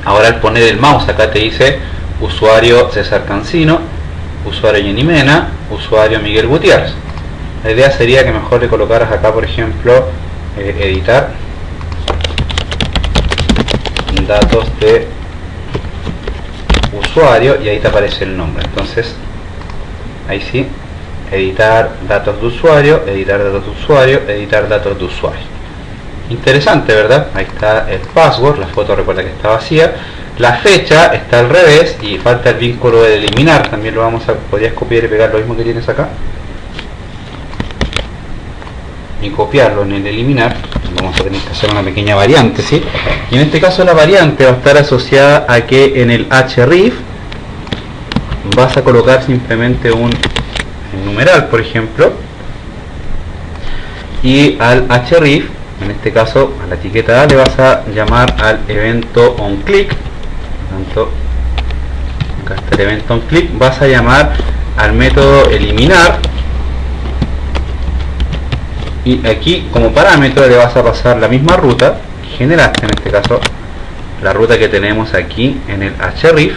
ahora al poner el mouse acá te dice usuario César Cancino, usuario Jenny Mena, usuario Miguel Gutiérrez. La idea sería que mejor le colocaras acá, por ejemplo, editar datos de usuario, y ahí te aparece el nombre. Entonces ahí sí, editar datos de usuario, editar datos de usuario, editar datos de usuario. Interesante, ¿verdad? Ahí está el password, la foto recuerda que está vacía, la fecha está al revés y falta el vínculo de eliminar. También lo vamos a, podrías copiar y pegar lo mismo que tienes acá y copiarlo en el eliminar. Vamos a tener que hacer una pequeña variante, ¿sí? Y en este caso la variante va a estar asociada a que en el href vas a colocar simplemente un numeral, por ejemplo, y al href, en este caso a la etiqueta A, le vas a llamar al evento onClick. Tanto acá está el evento onClick, vas a llamar al método eliminar, y aquí como parámetro le vas a pasar la misma ruta que generaste, en este caso la ruta que tenemos aquí en el href,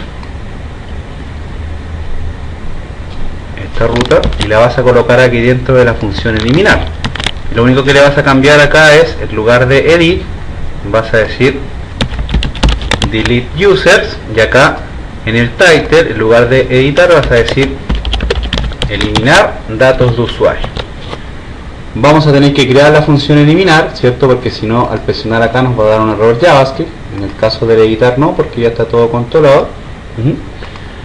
esta ruta, y la vas a colocar aquí dentro de la función eliminar. Lo único que le vas a cambiar acá es, en lugar de edit, vas a decir delete users, y acá en el title, en lugar de editar, vas a decir eliminar datos de usuario. Vamos a tener que crear la función eliminar, ¿cierto? Porque si no, al presionar acá nos va a dar un error JavaScript. En el caso del editar no, porque ya está todo controlado.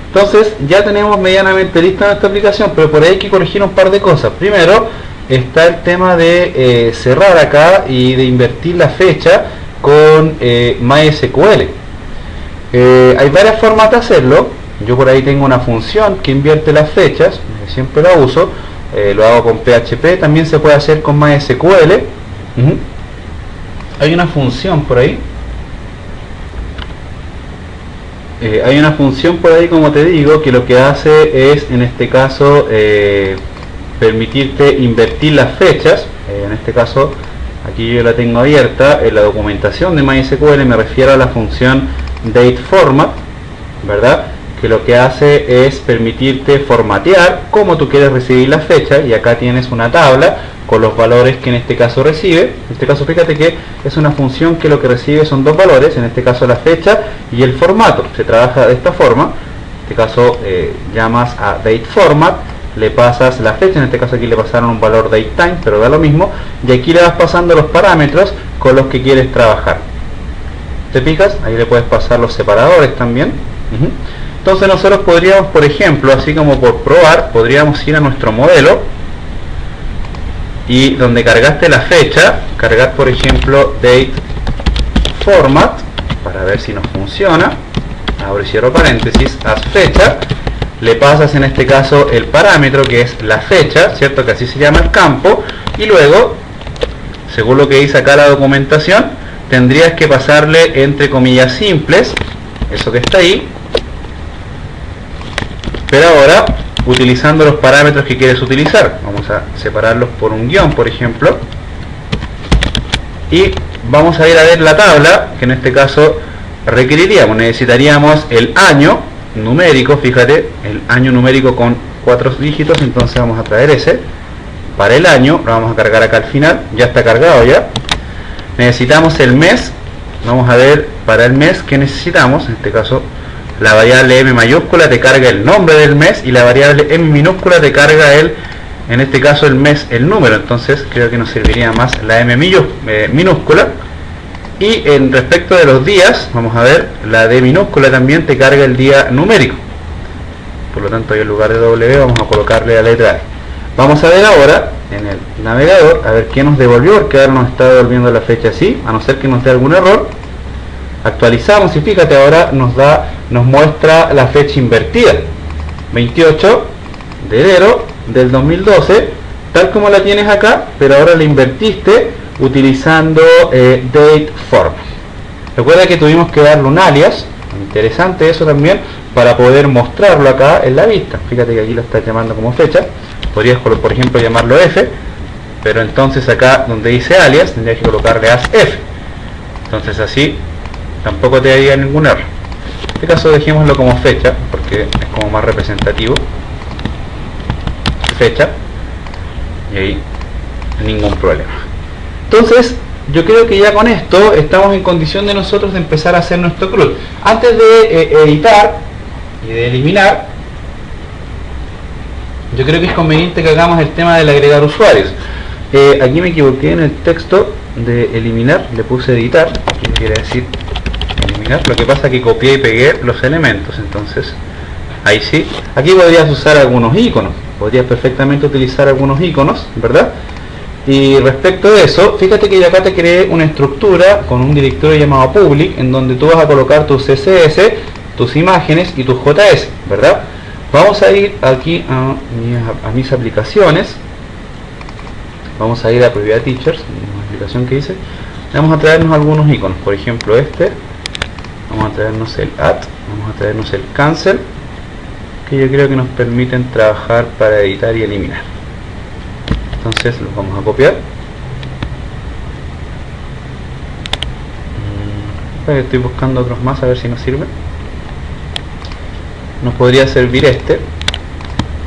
Entonces ya tenemos medianamente lista nuestra aplicación, pero por ahí hay que corregir un par de cosas. Primero está el tema de cerrar acá y de invertir la fecha con MySQL. Hay varias formas de hacerlo. Yo por ahí tengo una función que invierte las fechas, siempre la uso. Lo hago con PHP, también se puede hacer con MySQL. Hay una función por ahí. Hay una función por ahí, como te digo, que lo que hace es, en este caso, permitirte invertir las fechas. En este caso, aquí yo la tengo abierta en la documentación de MySQL. Me refiero a la función dateFormat, ¿verdad? Que lo que hace es permitirte formatear cómo tú quieres recibir la fecha, y acá tienes una tabla con los valores que en este caso recibe. En este caso fíjate que es una función que lo que recibe son dos valores, en este caso la fecha y el formato. Se trabaja de esta forma. En este caso llamas a dateFormat, le pasas la fecha, en este caso aquí le pasaron un valor datetime, pero da lo mismo, y aquí le vas pasando los parámetros con los que quieres trabajar. ¿Te fijas? Ahí le puedes pasar los separadores también. Entonces nosotros podríamos, por ejemplo, así como por probar, podríamos ir a nuestro modelo y donde cargaste la fecha, cargar por ejemplo dateFormat para ver si nos funciona. Abro y cierro paréntesis, haz fecha, le pasas en este caso el parámetro que es la fecha, ¿cierto? Que así se llama el campo, y luego, según lo que dice acá la documentación, tendrías que pasarle entre comillas simples, eso que está ahí, pero ahora utilizando los parámetros que quieres utilizar. Vamos a separarlos por un guión, por ejemplo, y vamos a ir a ver la tabla que en este caso requeriríamos. Necesitaríamos el año numérico, fíjate, el año numérico con 4 dígitos, entonces vamos a traer ese para el año, lo vamos a cargar acá al final, ya está cargado ya. Necesitamos el mes, vamos a ver para el mes que necesitamos. En este caso la variable m mayúscula te carga el nombre del mes, y la variable m minúscula te carga en este caso el mes, el número. Entonces creo que nos serviría más la m minúscula. Y en respecto de los días, vamos a ver, la d minúscula también te carga el día numérico. Por lo tanto, ahí en lugar de W vamos a colocarle la letra E. Vamos a ver ahora en el navegador a ver qué nos devolvió, porque ahora nos está devolviendo la fecha así, a no ser que nos dé algún error. Actualizamos y fíjate, ahora nos muestra la fecha invertida. 28 de enero del 2012, tal como la tienes acá, pero ahora la invertiste utilizando date form. Recuerda que tuvimos que darle un alias, interesante eso también, para poder mostrarlo acá en la vista. Fíjate que aquí lo estás llamando como fecha, podrías por ejemplo llamarlo F, pero entonces acá donde dice alias tendrías que colocarle as F, entonces así tampoco te daría ningún error. En este caso dejémoslo como fecha porque es como más representativo, fecha, y ahí ningún problema. Entonces yo creo que ya con esto estamos en condición de nosotros de empezar a hacer nuestro CRUD. Antes de editar y de eliminar, yo creo que es conveniente que hagamos el tema del agregar usuarios. Aquí me equivoqué en el texto de eliminar, le puse editar, aquí quiere decir eliminar. Lo que pasa es que copié y pegué los elementos, entonces ahí sí. Aquí podrías usar algunos iconos, podrías perfectamente utilizar algunos iconos, ¿verdad? Y respecto de eso, fíjate que yo acá te creé una estructura con un directorio llamado public, en donde tú vas a colocar tus CSS, tus imágenes y tus JS, ¿verdad? Vamos a ir aquí a mis aplicaciones, vamos a ir a Private Teachers, una aplicación que hice, vamos a traernos algunos iconos, por ejemplo este, vamos a traernos el add, vamos a traernos el cancel, que yo creo que nos permiten trabajar para editar y eliminar. Entonces los vamos a copiar. Estoy buscando otros más a ver si nos sirve. Nos podría servir este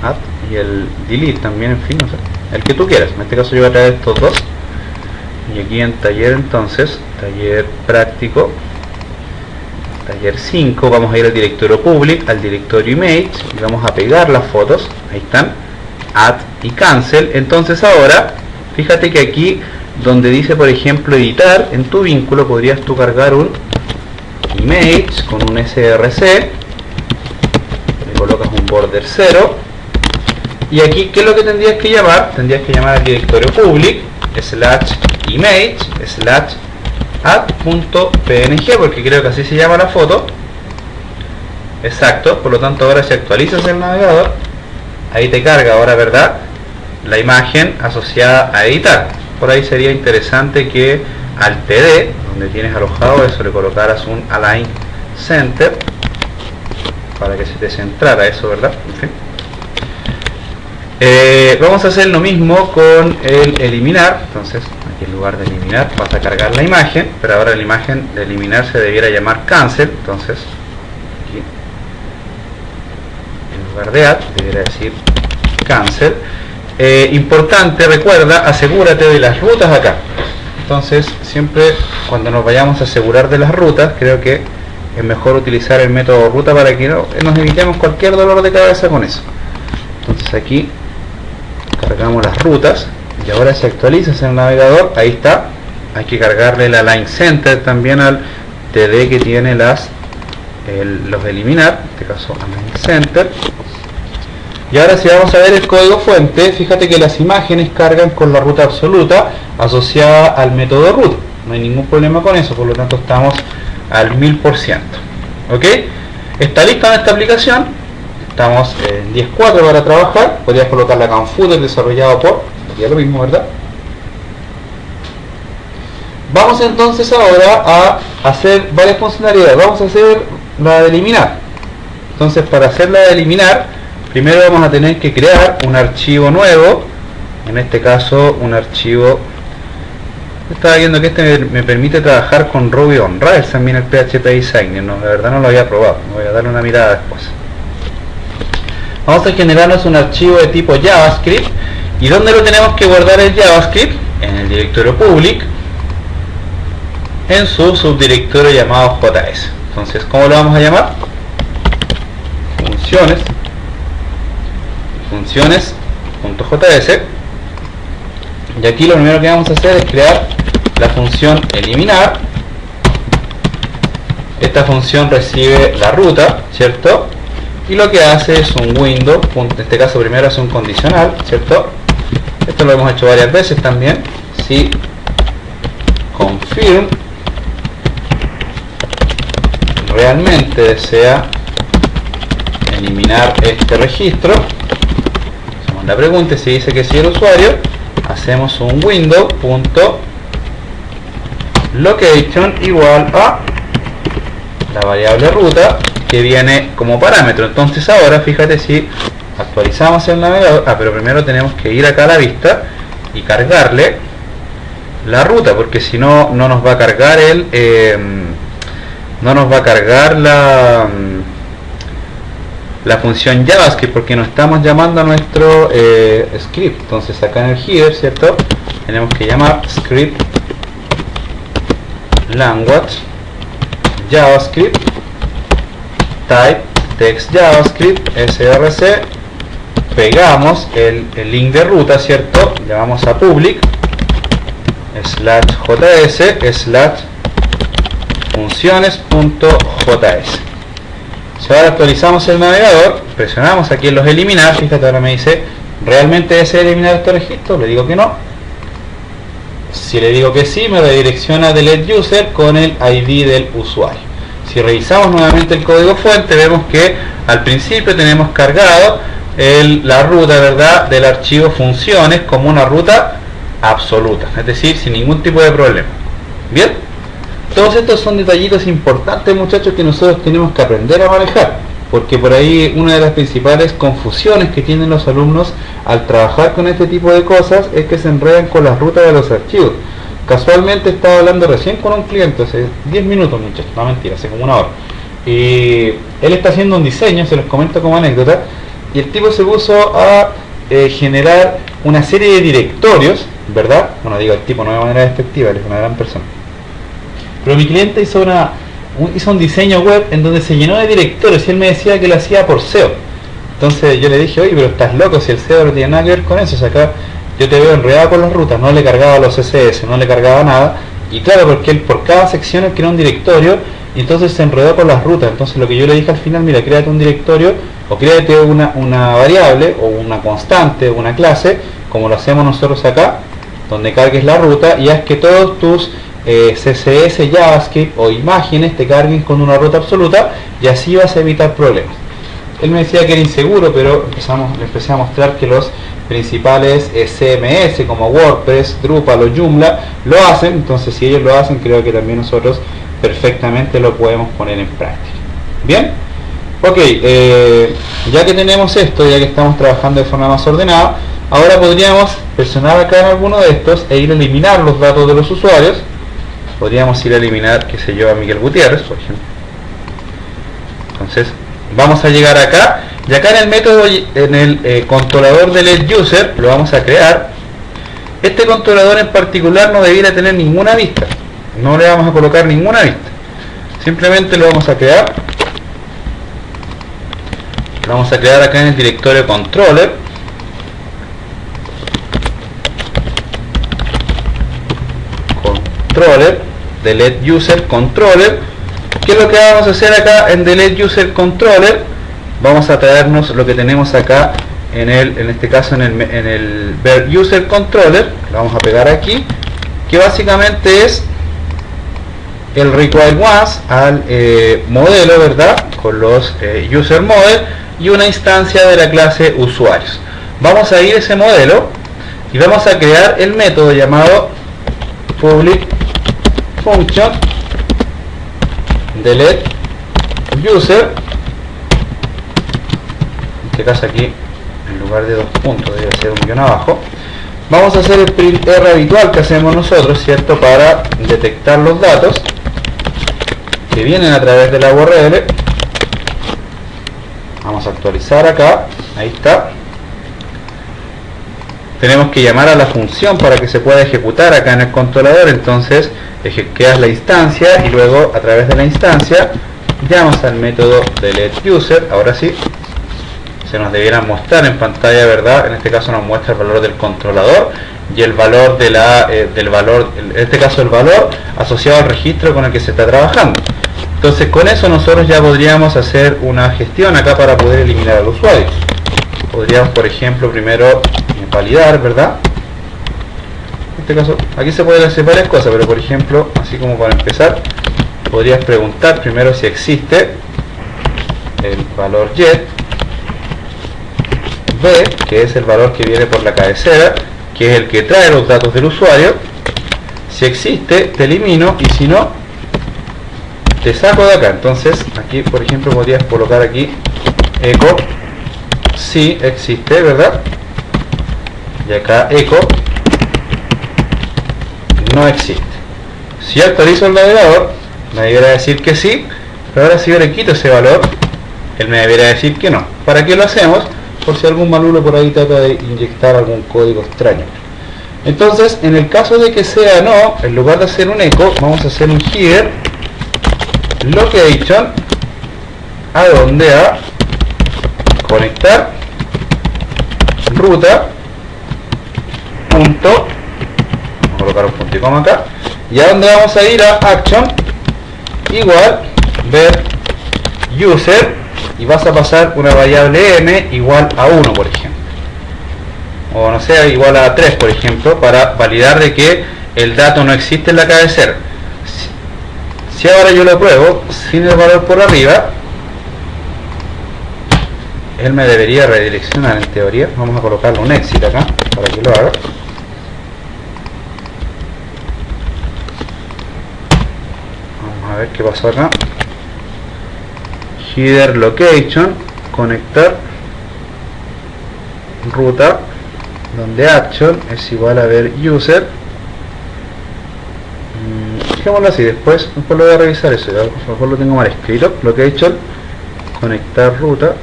add y el delete también, en fin, no sé, el que tú quieras. En este caso yo voy a traer estos dos, y aquí en taller, entonces taller práctico, taller 5, vamos a ir al directorio public, al directorio image, y vamos a pegar las fotos. Ahí están, add y cancel. Entonces ahora fíjate que aquí donde dice por ejemplo editar, en tu vínculo podrías tú cargar un image con un src, le colocas un border 0, y aquí ¿qué es lo que tendrías que llamar? Tendrías que llamar al directorio public / image / add.png, porque creo que así se llama la foto. Exacto, por lo tanto ahora si actualizas el navegador, ahí te carga ahora, ¿verdad?, la imagen asociada a editar. Por ahí sería interesante que al TD, donde tienes alojado eso, le colocaras un align center para que se te centrara eso, ¿verdad? En fin. Vamos a hacer lo mismo con el eliminar. Entonces aquí en lugar de eliminar vas a cargar la imagen, pero ahora la imagen de eliminar se debiera llamar cancel. Entonces aquí en lugar de add debería decir cancel. Importante, recuerda, asegúrate de las rutas acá. Entonces siempre cuando nos vayamos a asegurar de las rutas, creo que es mejor utilizar el método ruta para que nos evitemos cualquier dolor de cabeza con eso. Entonces aquí cargamos las rutas, y ahora si actualizas el navegador, ahí está, hay que cargarle la line center también al TD que tiene los eliminar, en este caso align center. Y ahora si vamos a ver el código fuente, fíjate que las imágenes cargan con la ruta absoluta asociada al método root, no hay ningún problema con eso, por lo tanto estamos al 1000%. ¿Ok? Está lista nuestra aplicación, estamos en 10.4 para trabajar, podrías colocarla acá en footer desarrollado por, ya lo mismo, ¿verdad? Vamos entonces ahora a hacer varias funcionalidades. Vamos a hacer la de eliminar. Entonces para hacer la de eliminar, primero vamos a tener que crear un archivo nuevo, en este caso un archivo, estaba viendo que este me permite trabajar con Ruby on Rails también el PHP Designer, no, la verdad no lo había probado, me voy a darle una mirada después. Vamos a generarnos un archivo de tipo JavaScript, y ¿dónde lo tenemos que guardar el JavaScript? En el directorio public, en su subdirectorio llamado JS. Entonces, ¿cómo lo vamos a llamar? funciones.js, y aquí lo primero que vamos a hacer es crear la función eliminar. Esta función recibe la ruta, ¿cierto? Y lo que hace es un window, en este caso primero hace un condicional, ¿cierto? Esto lo hemos hecho varias veces también. Si confirm realmente desea eliminar este registro. Hacemos la pregunta y si dice que sí el usuario, hacemos un window.location igual a la variable ruta que viene como parámetro. Entonces ahora fíjate si actualizamos el navegador, pero primero tenemos que ir acá a la vista y cargarle la ruta, porque si no, no nos va a cargar la función JavaScript, porque no estamos llamando a nuestro script. Entonces acá en el header, ¿cierto? Tenemos que llamar script language JavaScript type text JavaScript src, pegamos el link de ruta, ¿cierto? Le vamos a public /js funciones.js. Si ahora actualizamos el navegador, presionamos aquí en los eliminar, fíjate, ahora me dice, ¿realmente desea eliminar este registro? Le digo que no. Si le digo que sí, me redirecciona delete user con el ID del usuario. Si revisamos nuevamente el código fuente, vemos que al principio tenemos cargado la ruta, ¿verdad?, del archivo funciones como una ruta absoluta, es decir, sin ningún tipo de problema. Bien, todos estos son detallitos importantes, muchachos, que nosotros tenemos que aprender a manejar, porque por ahí una de las principales confusiones que tienen los alumnos al trabajar con este tipo de cosas es que se enredan con las rutas de los archivos. Casualmente estaba hablando recién con un cliente hace 10 minutos, muchachos, no mentira, hace como una hora, y él está haciendo un diseño, se los comento como anécdota, y el tipo se puso a generar una serie de directorios, ¿verdad? Bueno, digo el tipo no de manera despectiva, él es una gran persona, pero mi cliente hizo un diseño web en donde se llenó de directorios y él me decía que lo hacía por SEO. Entonces yo le dije, oye, pero estás loco, si el SEO no tiene nada que ver con eso. O sea, acá yo te veo enredado con las rutas, no le cargaba los CSS, no le cargaba nada, y claro, porque él por cada sección él creó un directorio y entonces se enredó con las rutas. Entonces lo que yo le dije al final, mira, créate un directorio o créate una variable o una constante, una clase, como lo hacemos nosotros acá, donde cargues la ruta y haz que todos tus CSS, JavaScript o imágenes te carguen con una ruta absoluta, y así vas a evitar problemas. Él me decía que era inseguro, pero le empecé a mostrar que los principales CMS como WordPress, Drupal o Joomla lo hacen. Entonces si ellos lo hacen, creo que también nosotros perfectamente lo podemos poner en práctica. Bien, ok, ya que tenemos esto, ya que estamos trabajando de forma más ordenada, ahora podríamos presionar acá en alguno de estos e ir a eliminar los datos de los usuarios. Podríamos ir a eliminar, qué sé yo, a Miguel Gutiérrez, por ejemplo. Entonces vamos a llegar acá, y acá en el método, en el controlador del end user, lo vamos a crear. Este controlador en particular no debiera tener ninguna vista, no le vamos a colocar ninguna vista, simplemente lo vamos a crear. Lo vamos a crear acá en el directorio controller. Delete user controller. ¿Qué es lo que vamos a hacer acá en delete user controller? Vamos a traernos lo que tenemos acá en este caso en el ver user controller, lo vamos a pegar aquí, que básicamente es el require once al modelo, ¿verdad?, con los user model y una instancia de la clase usuarios. Vamos a ir a ese modelo y vamos a crear el método llamado public function delete user. En este caso aquí, en lugar de 2 puntos, debe ser un guión abajo. Vamos a hacer el print R habitual que hacemos nosotros, ¿cierto?, para detectar los datos que vienen a través de la URL. Vamos a actualizar acá, ahí está. Tenemos que llamar a la función para que se pueda ejecutar acá en el controlador. Entonces creas la instancia y luego a través de la instancia llamas al método delete user. Ahora sí se nos debiera mostrar en pantalla, ¿verdad? En este caso nos muestra el valor del controlador y el valor de en este caso el valor asociado al registro con el que se está trabajando. Entonces con eso nosotros ya podríamos hacer una gestión acá para poder eliminar al usuario. Podríamos, por ejemplo, primero validar, ¿verdad? En este caso, aquí se pueden hacer varias cosas, pero por ejemplo, así como para empezar, podrías preguntar primero si existe el valor get, B, que es el valor que viene por la cabecera, que es el que trae los datos del usuario. Si existe, te elimino, y si no, te saco de acá. Entonces aquí, por ejemplo, podrías colocar aquí echo si existe, ¿verdad? Y acá echo no existe. Si actualizo el navegador, me debería decir que sí, pero ahora si yo le quito ese valor, él me debería decir que no. ¿Para qué lo hacemos? Por si algún malulo por ahí trata de inyectar algún código extraño. Entonces, en el caso de que sea no, en lugar de hacer un echo, vamos a hacer un header location a donde a conectar ruta punto, vamos a colocar un punto y coma acá, y a donde vamos a ir a action igual ver user, y vas a pasar una variable m igual a 1, por ejemplo, o no sé, igual a 3, por ejemplo, para validar de que el dato no existe en la cabecera. Si ahora yo lo pruebo sin el valor por arriba, él me debería redireccionar en teoría. Vamos a colocarle un exit acá para que lo haga. Vamos a ver qué pasó acá. Header location, conectar ruta, donde action es igual a ver user. Dejémoslo así, después lo voy a revisar eso, a lo mejor lo tengo mal escrito. Location, conectar ruta.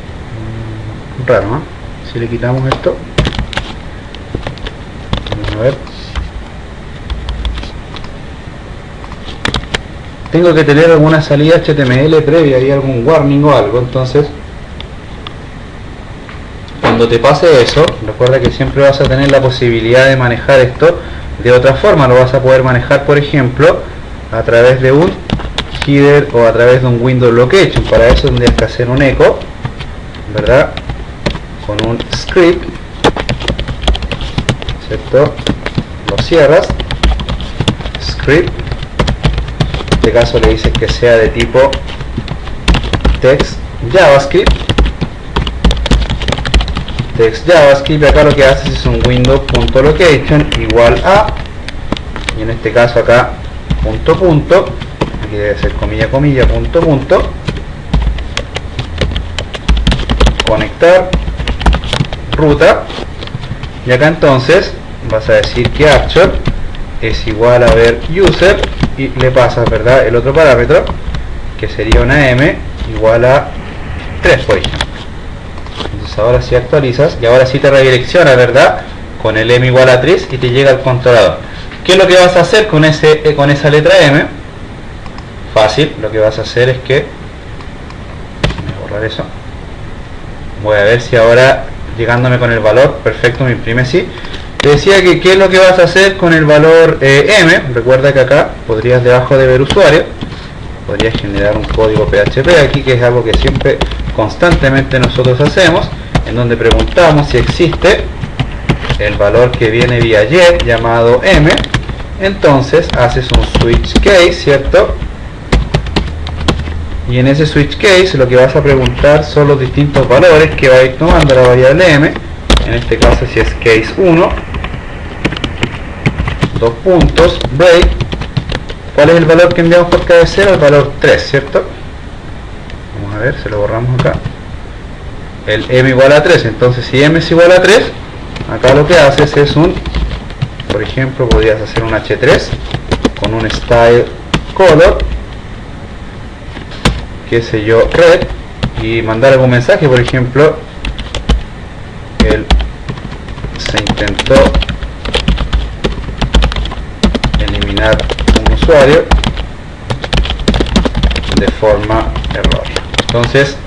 Raro, ¿no? Si le quitamos esto, vamos a ver, tengo que tener alguna salida HTML previa y algún warning o algo. Entonces, cuando te pase eso, recuerda que siempre vas a tener la posibilidad de manejar esto de otra forma. Lo vas a poder manejar, por ejemplo, a través de un header o a través de un window location. Para eso tendrías que hacer un echo, ¿verdad? Con un script, ¿cierto? Lo cierras, script, en este caso le dices que sea de tipo text JavaScript, y acá lo que haces es un window.location igual a, y en este caso acá punto, aquí debe ser comilla, punto, conectar ruta, y acá entonces vas a decir que action es igual a ver user, y le pasas, ¿verdad?, el otro parámetro, que sería una m igual a 3, por ejemplo. Entonces ahora sí actualizas, y ahora sí te redirecciona, ¿verdad?, con el m igual a 3, y te llega al controlador. ¿Qué es lo que vas a hacer con esa letra m? Fácil, lo que vas a hacer es que, voy a borrar eso, voy a ver si ahora, llegándome con el valor, perfecto, me imprime así. Te decía que qué es lo que vas a hacer con el valor m. Recuerda que acá podrías, debajo de ver usuario, podrías generar un código PHP aquí, que es algo que siempre, constantemente nosotros hacemos, en donde preguntamos si existe el valor que viene vía get llamado m. Entonces haces un switch case, ¿cierto? Y en ese switch case lo que vas a preguntar son los distintos valores que va a ir tomando la variable m. En este caso, si es case 1, 2 puntos, break. ¿Cuál es el valor que enviamos por cabecera? El valor 3, ¿cierto? Vamos a ver, se lo borramos acá. El m igual a 3. Entonces, si m es igual a 3, acá lo que haces es un, por ejemplo, podrías hacer un h3 con un style color, qué sé yo, red, y mandar algún mensaje, por ejemplo, se intentó eliminar un usuario de forma errónea. Entonces,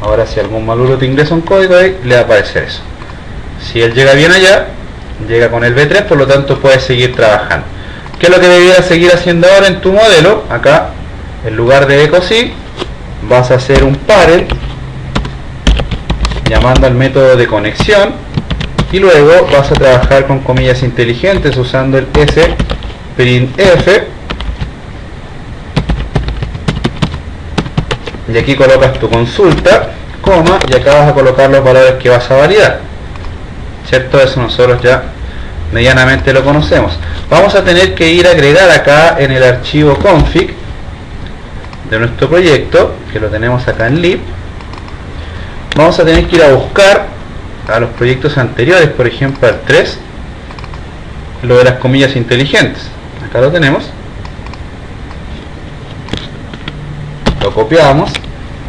ahora si algún malulo te ingresa un código ahí, le va a aparecer eso. Si él llega bien allá, llega con el B3, por lo tanto puedes seguir trabajando. ¿Qué es lo que debieras seguir haciendo ahora en tu modelo? Acá, en lugar de echo sí, vas a hacer un parent llamando al método de conexión, y luego vas a trabajar con comillas inteligentes usando el sprintf, y aquí colocas tu consulta coma, y acá vas a colocar los valores que vas a validar, ¿cierto? Eso nosotros ya medianamente lo conocemos. Vamos a tener que ir a agregar acá en el archivo config de nuestro proyecto, que lo tenemos acá en lib. Vamos a tener que ir a buscar a los proyectos anteriores, por ejemplo al 3, lo de las comillas inteligentes. Acá lo tenemos, lo copiamos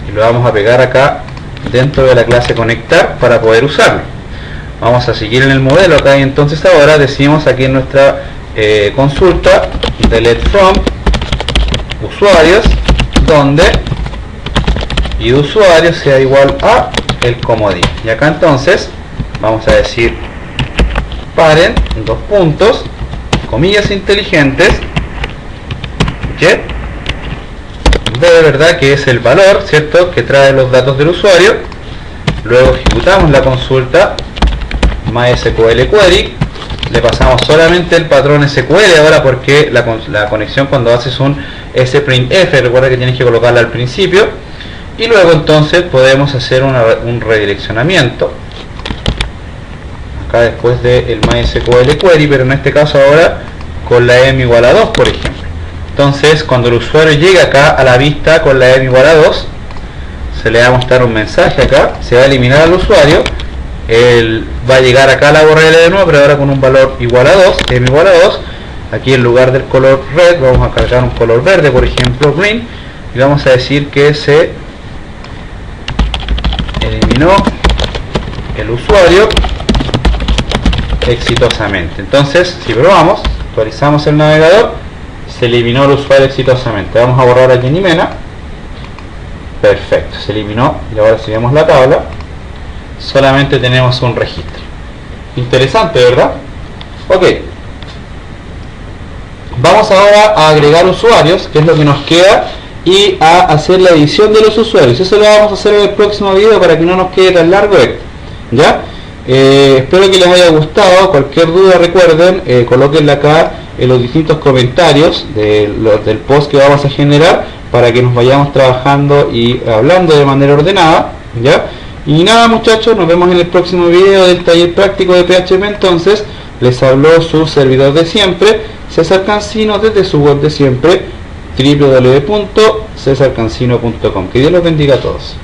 y lo vamos a pegar acá dentro de la clase conectar para poder usarlo. Vamos a seguir en el modelo acá, y entonces ahora decimos aquí en nuestra consulta delete from usuarios, donde id usuario sea igual a el comodín, y acá entonces vamos a decir parent, dos puntos, comillas inteligentes, get de verdad, que es el valor, ¿cierto?, que trae los datos del usuario. Luego ejecutamos la consulta MySQL query, le pasamos solamente el patrón SQL ahora, porque la conexión, cuando haces un sprintf, recuerda que tienes que colocarla al principio, y luego entonces podemos hacer un redireccionamiento acá después del MySQL query, pero en este caso ahora con la m igual a 2, por ejemplo. Entonces, cuando el usuario llega acá a la vista con la m igual a 2, se le va a mostrar un mensaje acá, se va a eliminar al usuario, él va a llegar acá a la URL de nuevo, pero ahora con un valor igual a 2, m igual a 2. Aquí en lugar del color red vamos a cargar un color verde, por ejemplo green, y vamos a decir que se eliminó el usuario exitosamente. Entonces, si probamos, actualizamos el navegador, se eliminó el usuario exitosamente. Vamos a borrar aquí en Imena. Perfecto, se eliminó, y ahora si vemos la tabla, solamente tenemos un registro. Interesante, ¿verdad? Ok, vamos ahora a agregar usuarios, que es lo que nos queda, y a hacer la edición de los usuarios. Eso lo vamos a hacer en el próximo video para que no nos quede tan largo esto, ¿ya? Espero que les haya gustado. Cualquier duda, recuerden, colóquenla acá en los distintos comentarios del post que vamos a generar, para que nos vayamos trabajando y hablando de manera ordenada, ¿ya? Y nada, muchachos, nos vemos en el próximo video del taller práctico de PHP. Entonces, les habló su servidor de siempre, César Cancino, desde su web de siempre, www.cesarcancino.com. Que Dios los bendiga a todos.